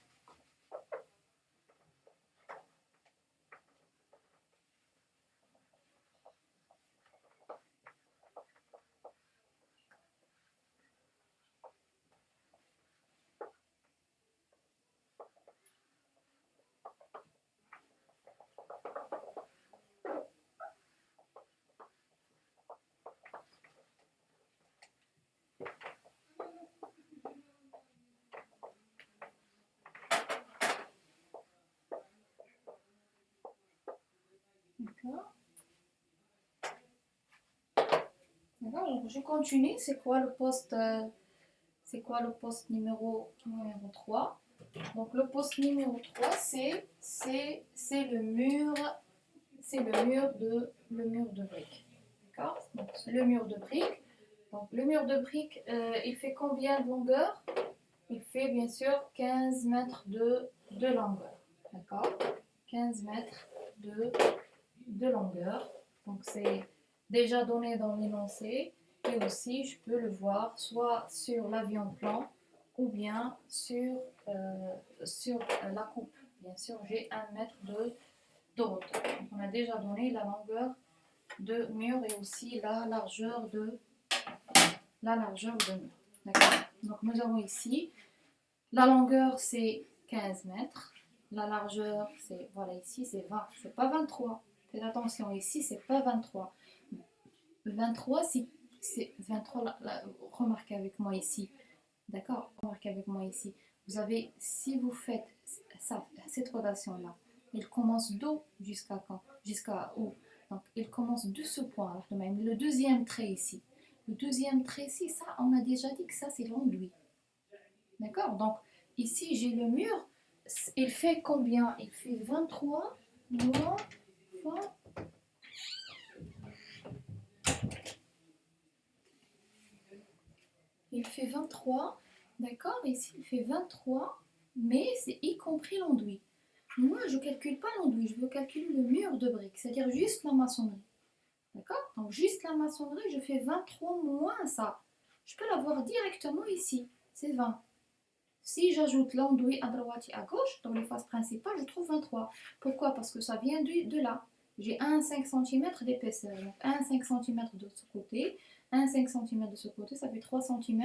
[SPEAKER 1] D'accord? D'accord, donc je continue. C'est quoi le poste numéro 3? Donc le poste numéro 3, c'est le mur de briques. D'accord? Donc le mur de briques. Donc le mur de briques, il fait combien de longueur? Il fait bien sûr 15 mètres de longueur. D'accord? 15 mètres de longueur. Donc c'est déjà donné dans l'énoncé. Et aussi, je peux le voir soit sur l'avion plan ou bien sur la coupe. Bien sûr, j'ai 1 mètre de hauteur. Donc, on a déjà donné la longueur de mur et aussi la largeur de mur. D'accord? Donc nous avons ici la longueur c'est 15 mètres. La largeur c'est voilà ici c'est 20. C'est pas 23. Faites attention ici c'est pas 23. 23 c'est 23 remarquez avec moi ici. D'accord? Remarquez avec moi ici. Vous avez si vous faites ça, cette rotation là, il commence d'où jusqu'à quand? Jusqu'à où? Donc il commence de ce point là, de même. Le deuxième trait ici. Le deuxième trait ici, ça on a déjà dit que ça c'est l'enduit. D'accord? Donc ici j'ai le mur. Il fait combien? Il fait 23 moins 20. Il fait 23. D'accord? Ici il fait 23. Mais c'est y compris l'enduit. Moi, je ne calcule pas l'enduit, je veux calculer le mur de briques, c'est-à-dire juste la maçonnerie. D'accord? Donc, juste la maçonnerie, je fais 23 moins ça. Je peux l'avoir directement ici, c'est 20. Si j'ajoute l'enduit à droite et à gauche, dans les faces principales, je trouve 23. Pourquoi? Parce que ça vient de là. J'ai un 5 cm d'épaisseur. Donc un 5 cm de ce côté, un 5 cm de ce côté, ça fait 3 cm.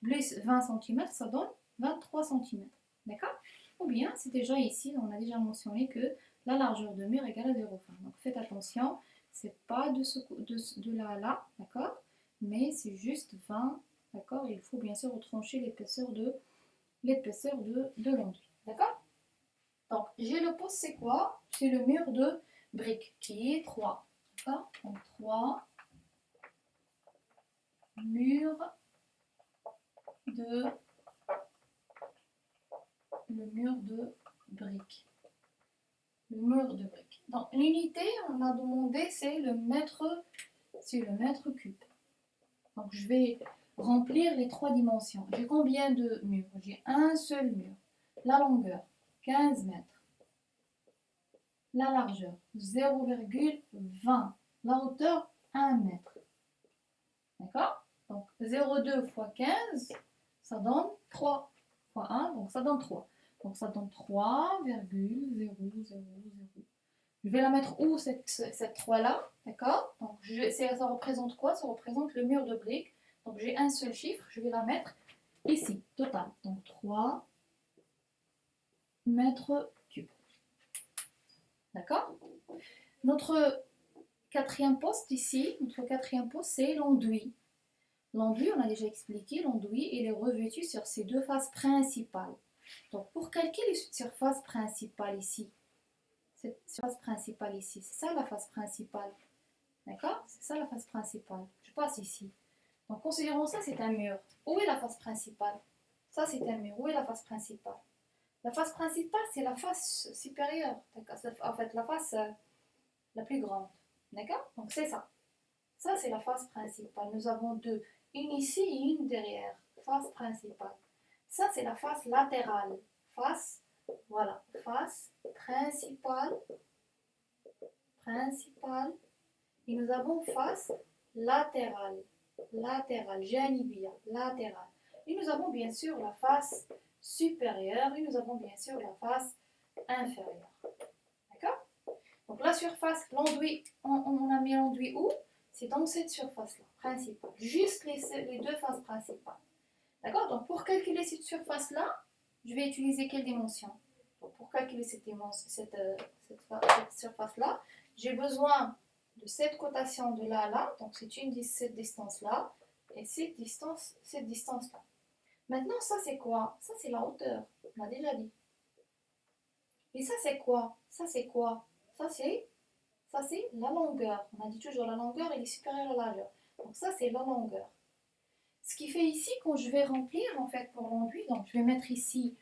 [SPEAKER 1] Plus 20 cm, ça donne 23 cm. D'accord? Ou bien, c'est déjà ici, on a déjà mentionné que la largeur de mur égale à 0,20. Donc faites attention, c'est pas de là à là, d'accord? Mais c'est juste 20, d'accord? Il faut bien sûr retrancher l'épaisseur de l'enduit, d'accord? Donc j'ai le poste, c'est quoi? C'est le mur de briques qui est 3, d'accord? Donc 3 murs de le mur de briques. Le mur de briques. Donc l'unité, on a demandé, c'est le mètre cube. Donc je vais remplir les 3 dimensions. J'ai combien de murs? J'ai un seul mur. La longueur, 15 mètres. La largeur, 0,20. La hauteur, 1 mètre. D'accord? Donc 0,2 fois 15, ça donne 3 fois 1, donc ça donne 3. Donc ça donne 3,000. Je vais la mettre où cette 3 là? D'accord? Donc ça représente quoi? Ça représente le mur de briques. Donc j'ai un seul chiffre, je vais la mettre ici, total. Donc 3 mètres cubes. D'accord? Notre quatrième poste ici, c'est l'enduit. L'enduit, on a déjà expliqué, l'enduit, il est revêtu sur ses 2 faces principales. Donc pour calculer cette surface principale ici, c'est ça la face principale. D'accord? C'est ça la face principale. Je passe ici. Donc considérons ça, c'est un mur. Où est la face principale? Ça, c'est un mur. Où est la face principale? La face principale, c'est la face supérieure. En fait, la face la plus grande. D'accord? Donc c'est ça. Ça, c'est la face principale. Nous avons 2. Une ici et une derrière. Face principale. Ça, c'est la face latérale. Face, voilà. Face principale. Et nous avons face latérale. Janibia, latérale. Et nous avons bien sûr la face supérieure et nous avons bien sûr la face inférieure. D'accord? Donc la surface, l'enduit, on a mis l'enduit où? C'est dans cette surface-là, principale. Juste les 2 faces principales. D'accord? Donc pour calculer cette surface-là, je vais utiliser quelle dimension? Donc, pour calculer cette surface-là, j'ai besoin de cette cotation de là à là, donc c'est cette distance-là, et cette distance-là. Maintenant, ça c'est quoi? Ça c'est la hauteur, on l'a déjà dit. Et ça c'est quoi? Ça c'est la longueur. On a dit toujours la longueur, elle est supérieure à la largeur. Donc ça c'est la longueur. Ce qui fait ici, quand je vais remplir en fait pour l'enduit, donc je vais mettre ici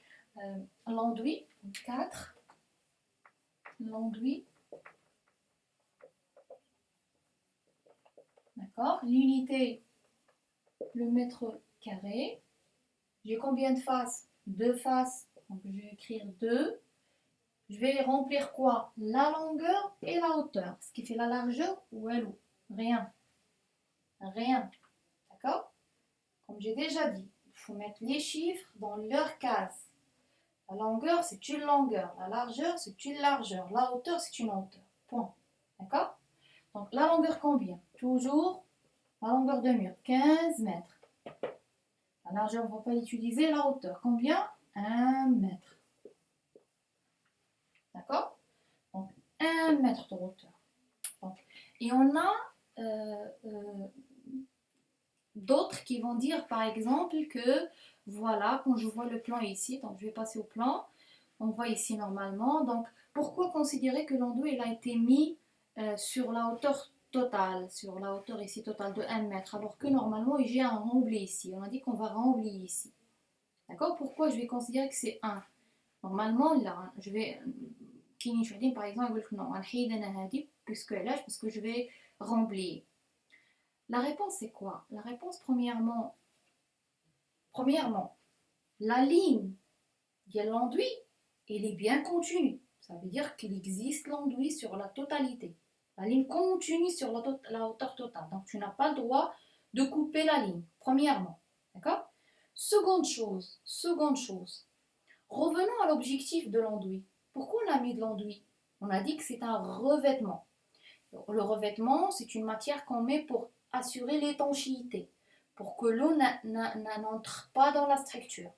[SPEAKER 1] l'enduit, 4, l'enduit. D'accord? L'unité, le mètre carré. J'ai combien de faces? 2 faces. Donc je vais écrire 2. Je vais remplir quoi? La longueur et la hauteur. Ce qui fait la largeur ou elle? Rien. Rien. D'accord? Comme j'ai déjà dit, il faut mettre les chiffres dans leur case. La longueur, c'est une longueur. La largeur, c'est une largeur. La hauteur, c'est une hauteur. Point. D'accord? Donc la longueur combien? Toujours la longueur de mur, 15 mètres. La largeur, on ne va pas l'utiliser. La hauteur, combien? 1 mètre. D'accord? Donc 1 mètre de hauteur. Donc, et on a d'autres qui vont dire par exemple que voilà, quand je vois le plan ici, donc je vais passer au plan, on voit ici normalement, donc pourquoi considérer que l'enduit il a été mis sur la hauteur totale, sur la hauteur ici totale de 1 mètre, alors que normalement j'ai un remblayé ici, on a dit qu'on va remblayer ici. D'accord? Pourquoi je vais considérer que c'est 1? Normalement là, je vais par exemple, non, puisque là, parce que je vais remblayer. La réponse, c'est quoi? La réponse, premièrement, la ligne de l'enduit, elle est bien continue. Ça veut dire qu'il existe l'enduit sur la totalité. La ligne continue sur la hauteur totale. Donc, tu n'as pas le droit de couper la ligne, premièrement. D'accord? Seconde chose. Revenons à l'objectif de l'enduit. Pourquoi on a mis de l'enduit? On a dit que c'est un revêtement. Le revêtement, c'est une matière qu'on met pour assurer l'étanchéité, pour que l'eau n'entre pas dans la structure.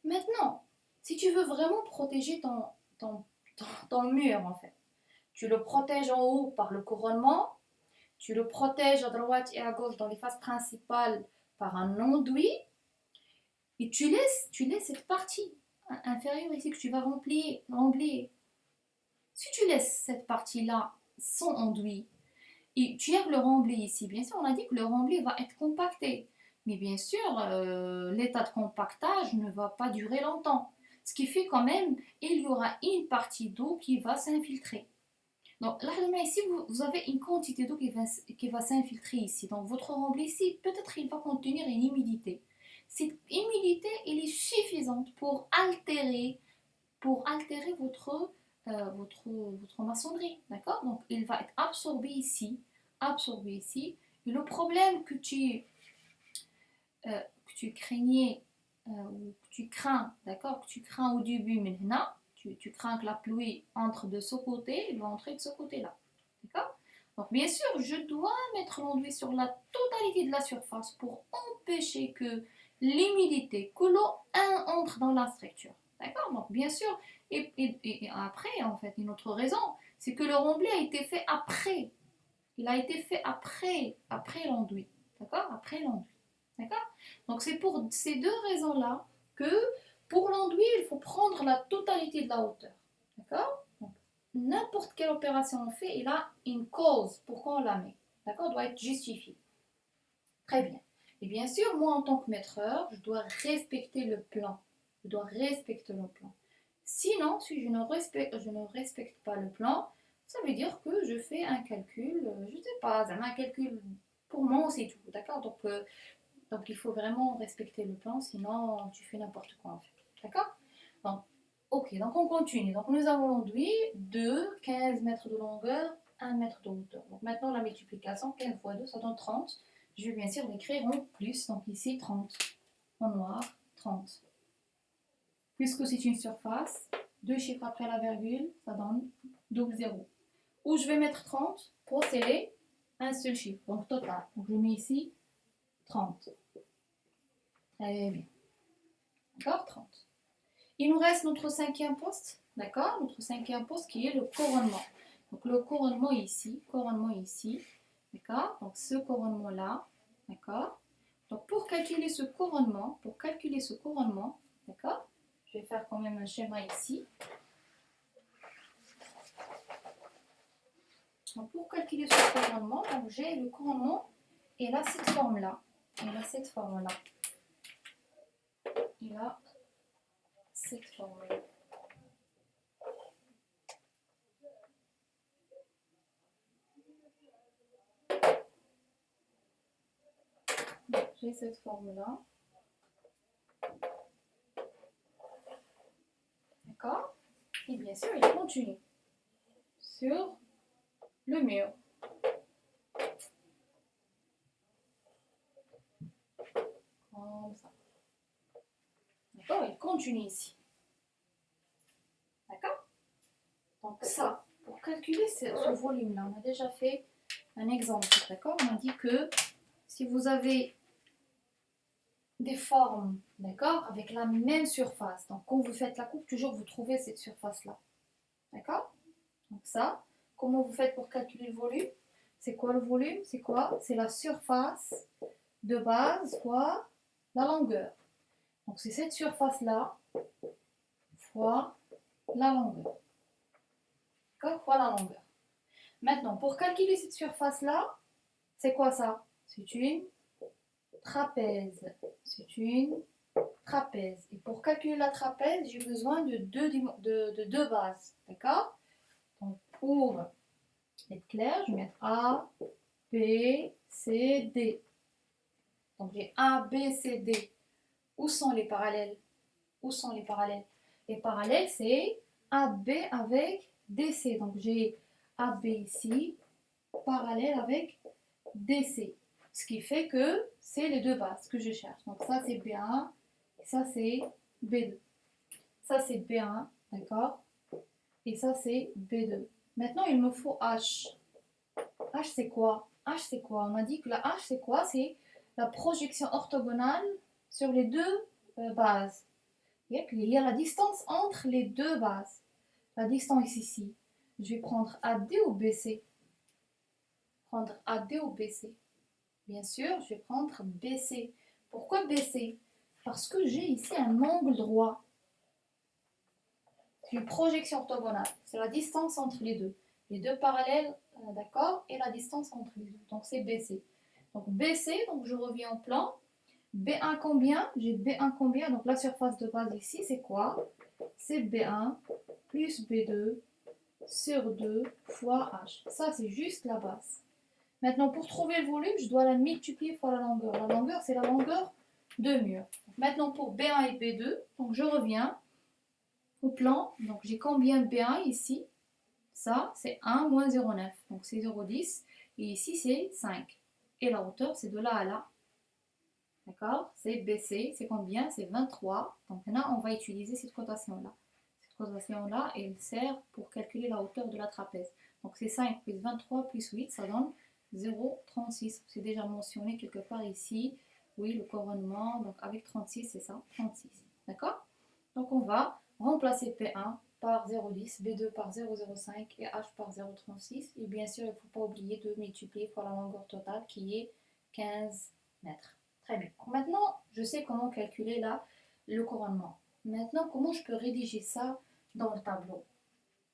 [SPEAKER 1] Maintenant, si tu veux vraiment protéger ton mur, en fait, tu le protèges en haut par le couronnement, tu le protèges à droite et à gauche dans les faces principales par un enduit, et tu laisses cette partie inférieure ici que tu vas remplir. Si tu laisses cette partie-là sans enduit, et tu as le rempli ici, bien sûr, on a dit que le rempli va être compacté. Mais bien sûr, l'état de compactage ne va pas durer longtemps. Ce qui fait quand même, il y aura une partie d'eau qui va s'infiltrer. Donc là, ici, vous avez une quantité d'eau qui va s'infiltrer ici. Donc votre rempli ici, peut-être il va contenir une humidité. Cette humidité, elle est suffisante pour altérer votre maçonnerie. D'accord? Donc il va être absorbé ici. Et le problème que tu craignais, ou que tu crains, d'accord, que tu crains au début, maintenant, tu crains que la pluie entre de ce côté, elle va entrer de ce côté-là. D'accord? Donc, bien sûr, je dois mettre l'enduit sur la totalité de la surface pour empêcher que l'humidité, que l'eau entre dans la structure. D'accord? Donc, bien sûr, et après, en fait, une autre raison, c'est que le remblai a été fait après. Il a été fait après l'enduit. D'accord? Après l'enduit. D'accord? Donc c'est pour ces deux raisons-là que pour l'enduit, il faut prendre la totalité de la hauteur. D'accord? Donc, n'importe quelle opération on fait, il a une cause pourquoi on la met. D'accord? Doit être justifié. Très bien. Et bien sûr, moi en tant que maîtreur, je dois respecter le plan. Je dois respecter le plan. Sinon, si je ne respecte pas le plan, ça veut dire que je fais un calcul, je ne sais pas, un calcul pour moi, c'est tout. D'accord? Donc il faut vraiment respecter le plan, sinon tu fais n'importe quoi en fait. D'accord? Donc, ok, donc on continue. Donc nous avons l'enduit de 15 mètres de longueur, 1 mètre de hauteur. Donc maintenant la multiplication, 15 fois 2, ça donne 30. Je vais bien sûr l'écrire en plus, donc ici 30. En noir, 30. Puisque c'est une surface, deux chiffres après la virgule, ça donne double zéro. Où je vais mettre 30 pour sceller un seul chiffre, donc total. Donc je mets ici 30. Très bien. D'accord? 30. Il nous reste notre cinquième poste, d'accord? Notre cinquième poste qui est le couronnement. Donc le couronnement ici, d'accord? Donc ce couronnement-là, d'accord? Donc pour calculer ce couronnement, d'accord? Je vais faire quand même un schéma ici. Donc pour calculer ce couronnement, j'ai le couronnement, et là cette forme-là. Il a cette forme-là. J'ai cette forme-là. D'accord? Et bien sûr, il continue sur le mur. Comme ça. D'accord? Il continue ici. D'accord? Donc ça, pour calculer ce volume-là, on a déjà fait un exemple. D'accord? On a dit que si vous avez des formes, d'accord, avec la même surface, donc quand vous faites la coupe, toujours vous trouvez cette surface-là. D'accord? Donc ça, comment vous faites pour calculer le volume? C'est quoi le volume? C'est quoi? C'est la surface de base fois la longueur. Donc c'est cette surface-là fois la longueur. D'accord? Fois la longueur. Maintenant, pour calculer cette surface-là, c'est quoi ça? C'est une trapèze. Et pour calculer la trapèze, j'ai besoin de deux bases. D'accord? Donc pour être clair, je vais mettre A, B, C, D. Donc j'ai A, B, C, D. Où sont les parallèles? Les parallèles, c'est AB avec DC. Donc j'ai AB ici, parallèle avec DC. Ce qui fait que c'est les deux bases que je cherche. Donc ça, c'est B1, ça c'est B2. Ça c'est B1, d'accord? Et ça c'est B2. Maintenant, il me faut H. H c'est quoi? H c'est quoi? On a dit que la H c'est quoi? C'est la projection orthogonale sur les deux bases. Il y a la distance entre les deux bases. La distance ici. Je vais prendre AD ou BC? Prendre AD ou BC? Bien sûr, je vais prendre BC. Pourquoi BC? Parce que j'ai ici un angle droit. C'est une projection orthogonale. C'est la distance entre les deux. Les deux parallèles, d'accord? Et la distance entre les deux. Donc c'est BC. Donc BC, donc je reviens au plan. B1 combien? J'ai B1 combien? Donc la surface de base ici, c'est quoi? C'est B1 plus B2 sur 2 fois H. Ça, c'est juste la base. Maintenant, pour trouver le volume, je dois la multiplier par la longueur. La longueur, c'est la longueur de mur. Maintenant, pour B1 et B2, donc je reviens au plan. Donc j'ai combien B1 ici? Ça, c'est 1 moins 0,9. Donc c'est 0,10. Et ici, c'est 5. Et la hauteur, c'est de là à là. D'accord? C'est BC, c'est combien? C'est 23. Donc là, on va utiliser cette cotation-là. Cette cotation-là, elle sert pour calculer la hauteur de la trapèze. Donc c'est 5 plus 23 plus 8, ça donne 0,36. C'est déjà mentionné quelque part ici. Oui, le couronnement, donc avec 36, c'est ça, 36. D'accord? Donc on va remplacer P1 par 0,10, B2 par 0,05 et H par 0,36. Et bien sûr, il ne faut pas oublier de multiplier par la longueur totale qui est 15 mètres. Très bien. Maintenant, je sais comment calculer là le couronnement. Maintenant, comment je peux rédiger ça dans le tableau?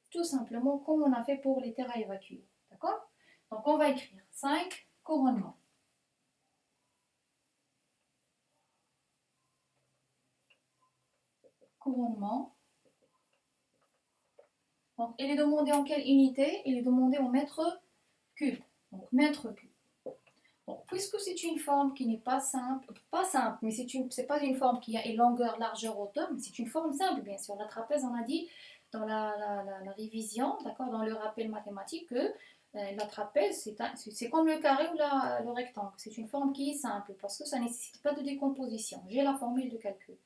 [SPEAKER 1] Tout simplement comme on a fait pour les terres à évacuer. D'accord? Donc on va écrire 5 couronnements. Couronnement. Donc il est demandé en quelle unité? Il est demandé en mètres cubes. Donc mètres cubes. Bon, puisque c'est une forme qui n'est pas simple, mais c'est pas une forme qui a une longueur, largeur, hauteur, mais c'est une forme simple, bien sûr. La trapèze, on a dit dans la révision, d'accord, dans le rappel mathématique, que la trapèze, c'est comme le carré ou le rectangle. C'est une forme qui est simple, parce que ça ne nécessite pas de décomposition. J'ai la formule de calcul.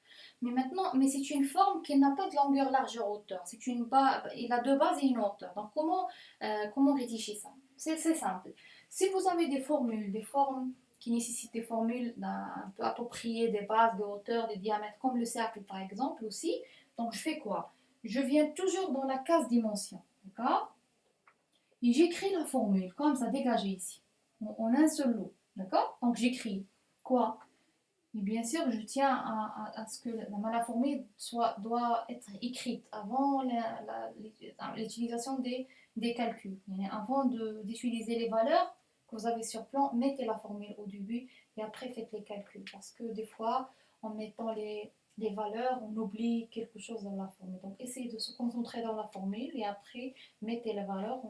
[SPEAKER 1] Mais c'est une forme qui n'a pas de longueur, largeur, hauteur. Il a deux bases et une hauteur. Donc, comment rédiger ça? C'est simple. Si vous avez des formes qui nécessitent des formules un peu appropriées, des bases, des hauteurs, des diamètres, comme le cercle par exemple aussi, donc je fais quoi? Je viens toujours dans la case dimension, d'accord? Et j'écris la formule, comme ça, dégagée ici, en un seul lot, d'accord? Donc j'écris quoi? Et bien sûr, je tiens à ce que la formule doit être écrite avant l'utilisation des calculs. Avant d'utiliser les valeurs que vous avez sur plan, mettez la formule au début et après faites les calculs. Parce que des fois, en mettant les valeurs, on oublie quelque chose dans la formule. Donc essayez de se concentrer dans la formule et après mettez les valeurs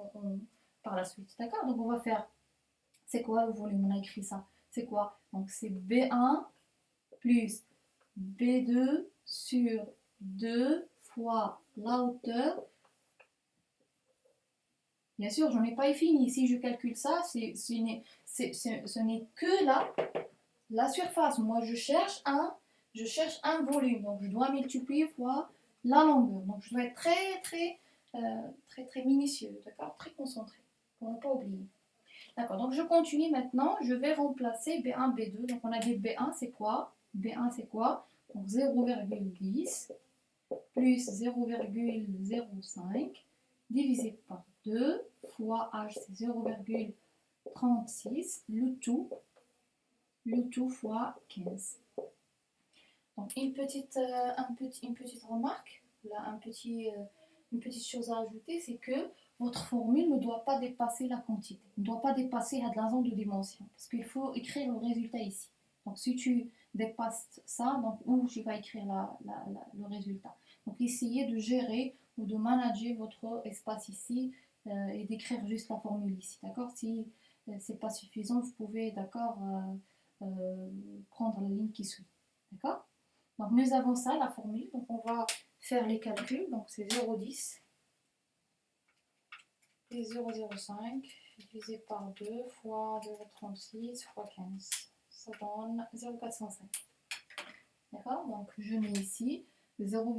[SPEAKER 1] par la suite. D'accord? Donc on va faire, c'est quoi le volume? On a écrit ça. C'est quoi? Donc c'est B1 plus B2 sur 2 fois la hauteur. Bien sûr, j'en ai pas fini. Si je calcule ça, ce n'est que la surface. Moi, je cherche un volume. Donc, je dois multiplier fois la longueur. Donc, je dois être très minutieux, d'accord? Très concentré, pour ne pas oublier. D'accord, donc je continue maintenant. Je vais remplacer B1, B2. Donc, on a dit B1, c'est quoi? B1, c'est quoi? Donc 0,10 plus 0,05 divisé par 2 fois H, c'est 0,36, le tout fois 15. Donc une petite remarque, là, une petite chose à ajouter, c'est que votre formule ne doit pas dépasser la quantité, ne doit pas dépasser la zone de dimension, parce qu'il faut écrire le résultat ici. Donc si tu dépasses ça, donc où tu vas écrire le résultat. Donc essayez de gérer ou de manager votre espace ici et d'écrire juste la formule ici, d'accord? Si c'est pas suffisant, vous pouvez, d'accord, prendre la ligne qui suit, d'accord? Donc nous avons ça, la formule, donc on va faire les calculs, donc c'est 0,10 et 0,05 divisé par 2 fois 0,36 fois 15. Ça donne 0,405. D'accord? d'accord? Donc je mets ici 0,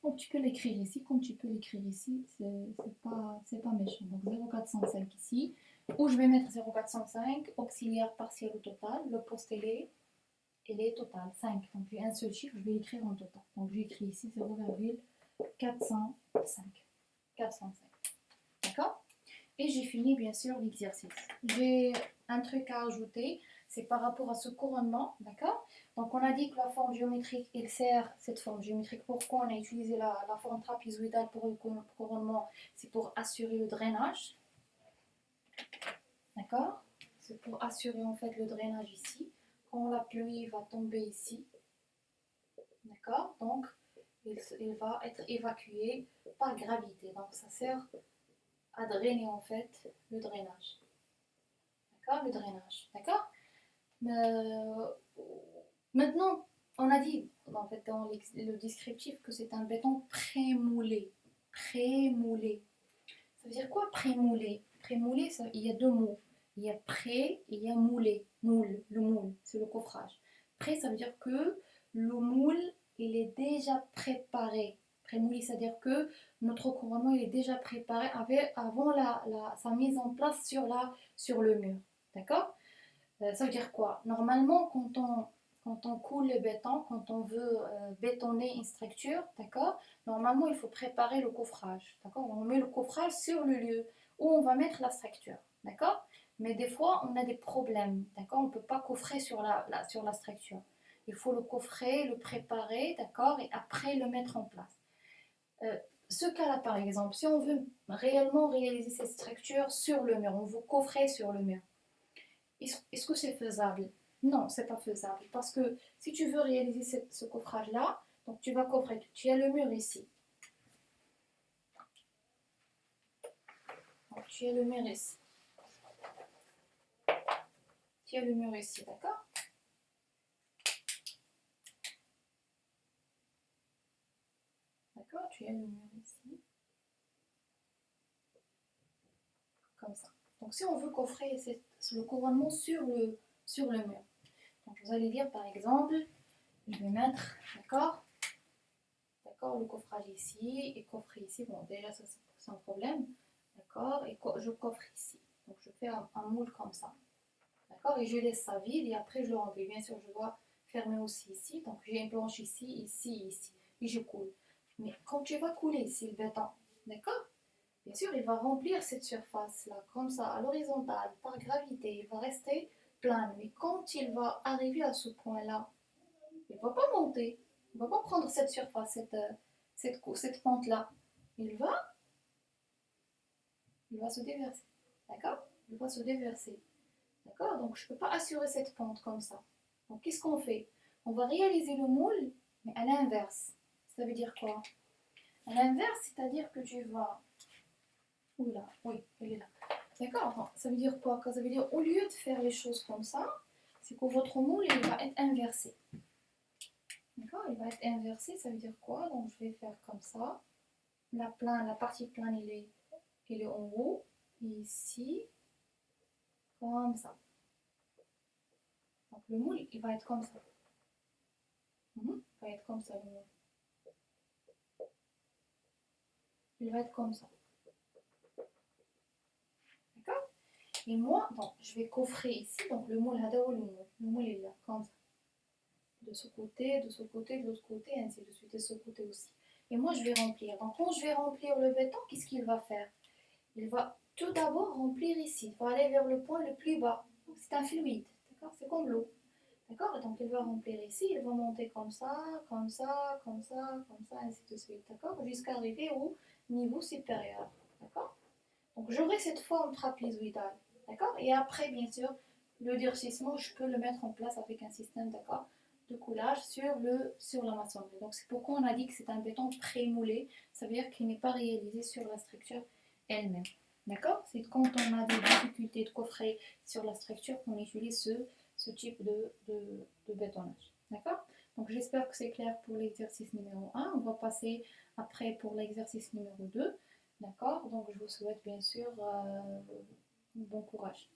[SPEAKER 1] donc tu peux l'écrire ici comme tu peux l'écrire ici, c'est pas méchant. Donc 0,405 ici, où je vais mettre 0,405, auxiliaire partiel au total, le poste il est total, 5. Donc j'ai un seul chiffre, je vais l'écrire en total. Donc j'écris ici 0,405. 405. D'accord? Et j'ai fini bien sûr l'exercice. J'ai un truc à ajouter, c'est par rapport à ce couronnement, d'accord? Donc on a dit que la forme géométrique, il sert, cette forme géométrique, pourquoi on a utilisé la forme trapézoïdale pour le couronnement? C'est pour assurer le drainage, d'accord? C'est pour assurer en fait le drainage ici. Quand la pluie va tomber ici, d'accord? Donc il va être évacué par gravité. Donc ça sert à drainer en fait le drainage. D'accord? Le drainage. D'accord? Maintenant, on a dit en fait dans le descriptif que c'est un béton prémoulé. Prémoulé. Ça veut dire quoi prémoulé? Prémoulé, il y a deux mots. Il y a pré et il y a moulé. Moule, le moule, c'est le coffrage. Pré, ça veut dire que le moule, il est déjà préparé. Prémoulé, c'est-à-dire que notre couronnement il est déjà préparé avant sa mise en place sur le mur. D'accord? Ça veut dire quoi? Normalement, quand on coule le béton, quand on veut bétonner une structure, d'accord? Normalement, il faut préparer le coffrage, d'accord? On met le coffrage sur le lieu où on va mettre la structure, d'accord? Mais des fois, on a des problèmes, d'accord? On ne peut pas coffrer sur sur la structure. Il faut le coffrer, le préparer, d'accord? Et après, le mettre en place. Ce cas-là, par exemple, si on veut réellement réaliser cette structure sur le mur, on veut coffrer sur le mur. Est-ce que c'est faisable? Non, c'est pas faisable. Parce que si tu veux réaliser ce coffrage-là, donc tu vas coffrer. Tu as le mur ici. Donc, tu as le mur ici. Tu as le mur ici, d'accord? D'accord, tu as le mur ici. Comme ça. Donc si on veut coffrer le couronnement sur le mur. Donc vous allez dire par exemple, je vais mettre, d'accord? D'accord, le coffrage ici et coffrer ici. Bon, déjà, ça c'est un problème. D'accord, et je coffre ici. Donc, je fais un moule comme ça. D'accord, et je laisse ça vide et après, je le remplis. Bien sûr, je dois fermer aussi ici. Donc, j'ai une planche ici, ici, ici. Et je coule. Mais quand tu vas couler ici le béton, d'accord? Bien sûr, il va remplir cette surface-là, comme ça, à l'horizontale, par gravité. Il va rester plein. Mais quand il va arriver à ce point-là, il ne va pas monter. Il ne va pas prendre cette surface, cette pente-là. Il va se déverser. D'accord? Il va se déverser. D'accord? Donc, je ne peux pas assurer cette pente comme ça. Donc, qu'est-ce qu'on fait? On va réaliser le moule, mais à l'inverse. Ça veut dire quoi? À l'inverse, c'est-à-dire que tu vas... Oula, oui, elle est là. D'accord? Ça veut dire quoi? Ça veut dire, au lieu de faire les choses comme ça, c'est que votre moule, il va être inversé. D'accord? Il va être inversé, ça veut dire quoi? Donc, je vais faire comme ça. La partie plane, elle est en haut. Et ici, comme ça. Donc, le moule, il va être comme ça. Il va être comme ça, le moule. Il va être comme ça. D'accord? Et moi, donc, je vais coffrer ici. Donc, le moule, le moule est là, comme ça. De ce côté, de ce côté, de l'autre côté, ainsi de suite, de ce côté aussi. Et moi, je vais remplir. Donc, quand je vais remplir le béton, qu'est-ce qu'il va faire? Il va tout d'abord remplir ici. Il va aller vers le point le plus bas. C'est un fluide. D'accord? C'est comme l'eau. D'accord? Donc, il va remplir ici. Il va monter comme ça, comme ça, comme ça, comme ça, ainsi de suite. D'accord? Jusqu'à arriver au niveau supérieur. D'accord? Donc, j'aurai cette forme trapézoïdale. D'accord? Et après, bien sûr, le durcissement, je peux le mettre en place avec un système, d'accord, de coulage sur la maçonnerie. Donc, c'est pourquoi on a dit que c'est un béton prémoulé. Ça veut dire qu'il n'est pas réalisé sur la structure elle-même. D'accord? C'est quand on a des difficultés de coffrer sur la structure qu'on utilise ce type de bétonnage. D'accord? Donc, j'espère que c'est clair pour l'exercice numéro 1. On va passer après pour l'exercice numéro 2. D'accord? Donc, je vous souhaite bien sûr bon courage.